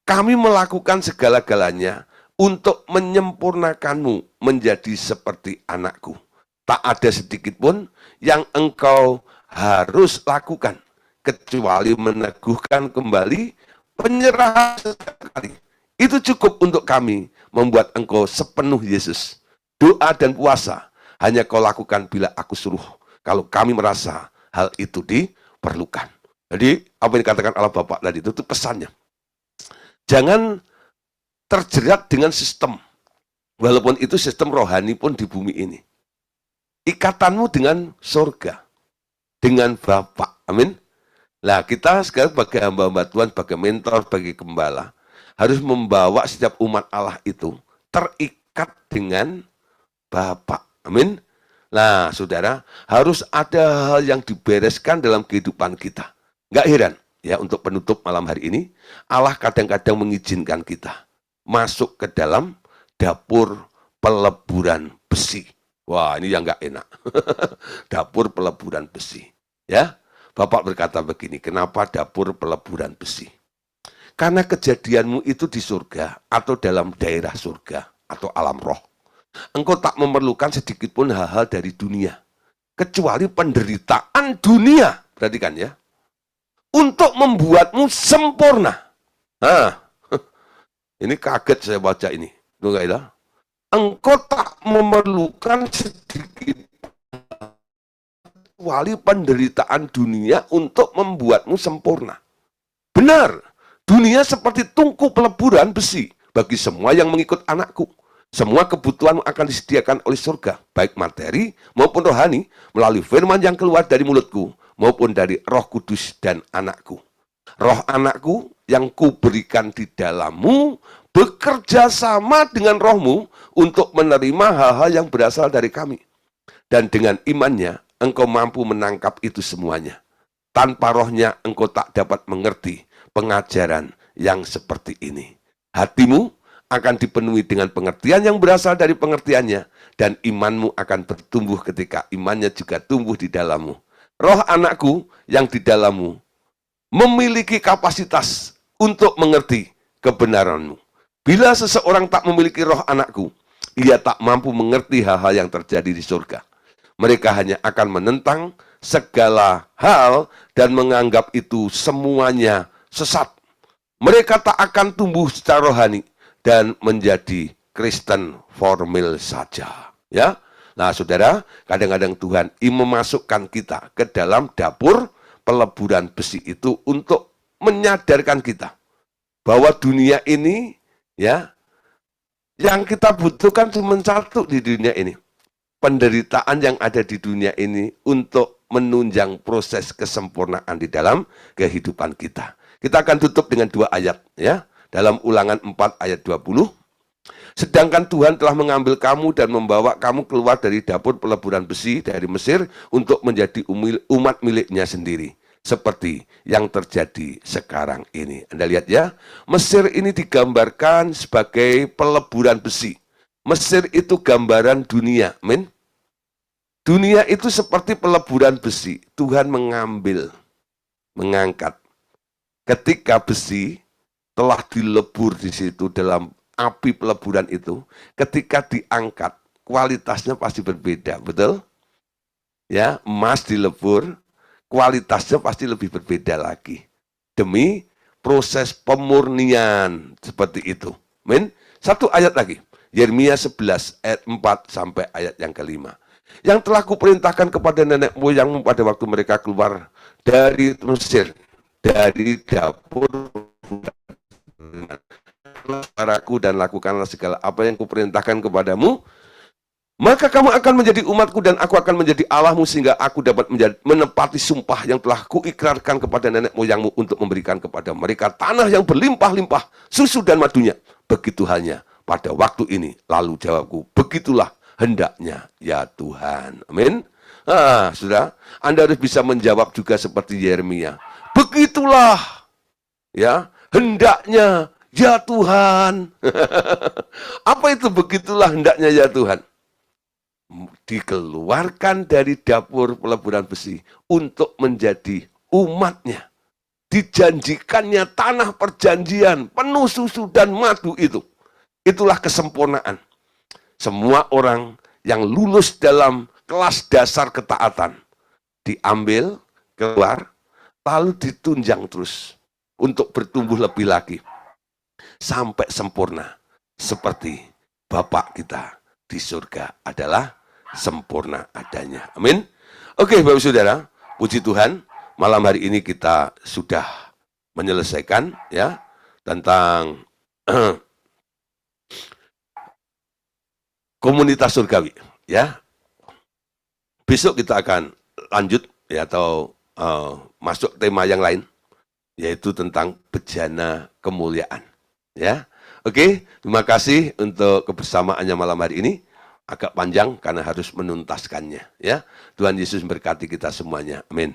Kami melakukan segala-galanya untuk menyempurnakanmu menjadi seperti anakku. Tak ada sedikit pun yang engkau harus lakukan, kecuali meneguhkan kembali penyerahan sekali. Itu cukup untuk kami membuat engkau sepenuh Yesus. Doa dan puasa hanya kau lakukan bila aku suruh, kalau kami merasa hal itu diperlukan. Jadi apa yang dikatakan Allah Bapa tadi itu pesannya. Jangan terjerat dengan sistem, walaupun itu sistem rohani pun di bumi ini. Ikatanmu dengan surga, dengan Bapa. Amin. Nah, kita sekarang sebagai hamba-hamba Tuhan, sebagai mentor, sebagai gembala, harus membawa setiap umat Allah itu terikat dengan Bapak. Amin. Nah, saudara, harus ada hal yang dibereskan dalam kehidupan kita. Nggak heran, ya, untuk penutup malam hari ini, Allah kadang-kadang mengizinkan kita masuk ke dalam dapur peleburan besi. Wah, ini yang nggak enak. Dapur peleburan besi. Ya, Bapak berkata begini, kenapa dapur peleburan besi? Karena kejadianmu itu di surga atau dalam daerah surga atau alam roh. Engkau tak memerlukan sedikit pun hal-hal dari dunia, kecuali penderitaan dunia, perhatikan ya, untuk membuatmu sempurna. Nah, ini kaget saya baca ini. Engkau tak memerlukan sedikit kecuali penderitaan dunia untuk membuatmu sempurna. Benar, dunia seperti tungku peleburan besi bagi semua yang mengikut anakku. Semua kebutuhan akan disediakan oleh surga, baik materi maupun rohani, melalui firman yang keluar dari mulutku, maupun dari Roh Kudus dan anakku. Roh anakku yang kuberikan di dalammu, bekerja sama dengan rohmu untuk menerima hal-hal yang berasal dari kami. Dan dengan imannya, engkau mampu menangkap itu semuanya. Tanpa rohnya, engkau tak dapat mengerti pengajaran yang seperti ini. Hatimu akan dipenuhi dengan pengertian yang berasal dari pengertiannya, dan imanmu akan bertumbuh ketika imannya juga tumbuh di dalammu. Roh anakku yang di dalammu memiliki kapasitas untuk mengerti kebenaranmu. Bila seseorang tak memiliki roh anakku, ia tak mampu mengerti hal-hal yang terjadi di surga. Mereka hanya akan menentang segala hal dan menganggap itu semuanya sesat. Mereka tak akan tumbuh secara rohani dan menjadi Kristen formil saja. Ya, nah saudara, kadang-kadang Tuhan memasukkan kita ke dalam dapur peleburan besi itu untuk menyadarkan kita bahwa dunia ini, ya, yang kita butuhkan cuma satu di dunia ini. Penderitaan yang ada di dunia ini untuk menunjang proses kesempurnaan di dalam kehidupan kita. Kita akan tutup dengan 2 ayat, ya. Dalam Ulangan 4 ayat 20. Sedangkan Tuhan telah mengambil kamu dan membawa kamu keluar dari dapur peleburan besi dari Mesir untuk menjadi umat miliknya sendiri. Seperti yang terjadi sekarang ini. Anda lihat ya, Mesir ini digambarkan sebagai peleburan besi. Mesir itu gambaran dunia, amin. Dunia itu seperti peleburan besi. Tuhan mengambil, mengangkat. Ketika besi telah dilebur di situ dalam api peleburan itu, ketika diangkat, kualitasnya pasti berbeda, betul? Ya, emas dilebur, kualitasnya pasti lebih berbeda lagi. Demi proses pemurnian seperti itu. Amin. 1 ayat lagi. Yeremia 11 ayat 4 sampai ayat yang ke-5. Yang telah kuperintahkan kepada nenek moyangmu pada waktu mereka keluar dari Mesir, dari dapur suaraku dan lakukanlah segala apa yang kuperintahkan kepadamu, maka kamu akan menjadi umatku dan aku akan menjadi Allahmu sehingga aku dapat menepati sumpah yang telah kuikrarkan kepada nenek moyangmu untuk memberikan kepada mereka tanah yang berlimpah-limpah susu dan madunya. Begitu halnya pada waktu ini. Lalu jawabku, begitulah hendaknya ya Tuhan. Amin. Sudah, Anda harus bisa menjawab juga seperti Yeremia. Begitulah ya hendaknya ya Tuhan. Apa itu begitulah hendaknya ya Tuhan? Dikeluarkan dari dapur peleburan besi untuk menjadi umatnya. Dijanjikannya tanah perjanjian penuh susu dan madu itu. Itulah kesempurnaan. Semua orang yang lulus dalam kelas dasar ketaatan diambil, keluar, lalu ditunjang terus untuk bertumbuh lebih lagi. Sampai sempurna. Seperti Bapak kita di surga adalah sempurna adanya. Amin. Oke, Bapak Saudara, puji Tuhan, malam hari ini kita sudah menyelesaikan ya tentang komunitas surgawi ya. Besok kita akan lanjut ya atau masuk tema yang lain yaitu tentang bejana kemuliaan ya. Oke, terima kasih untuk kebersamaannya malam hari ini. Agak panjang karena harus menuntaskannya ya. Tuhan Yesus memberkati kita semuanya. Amin.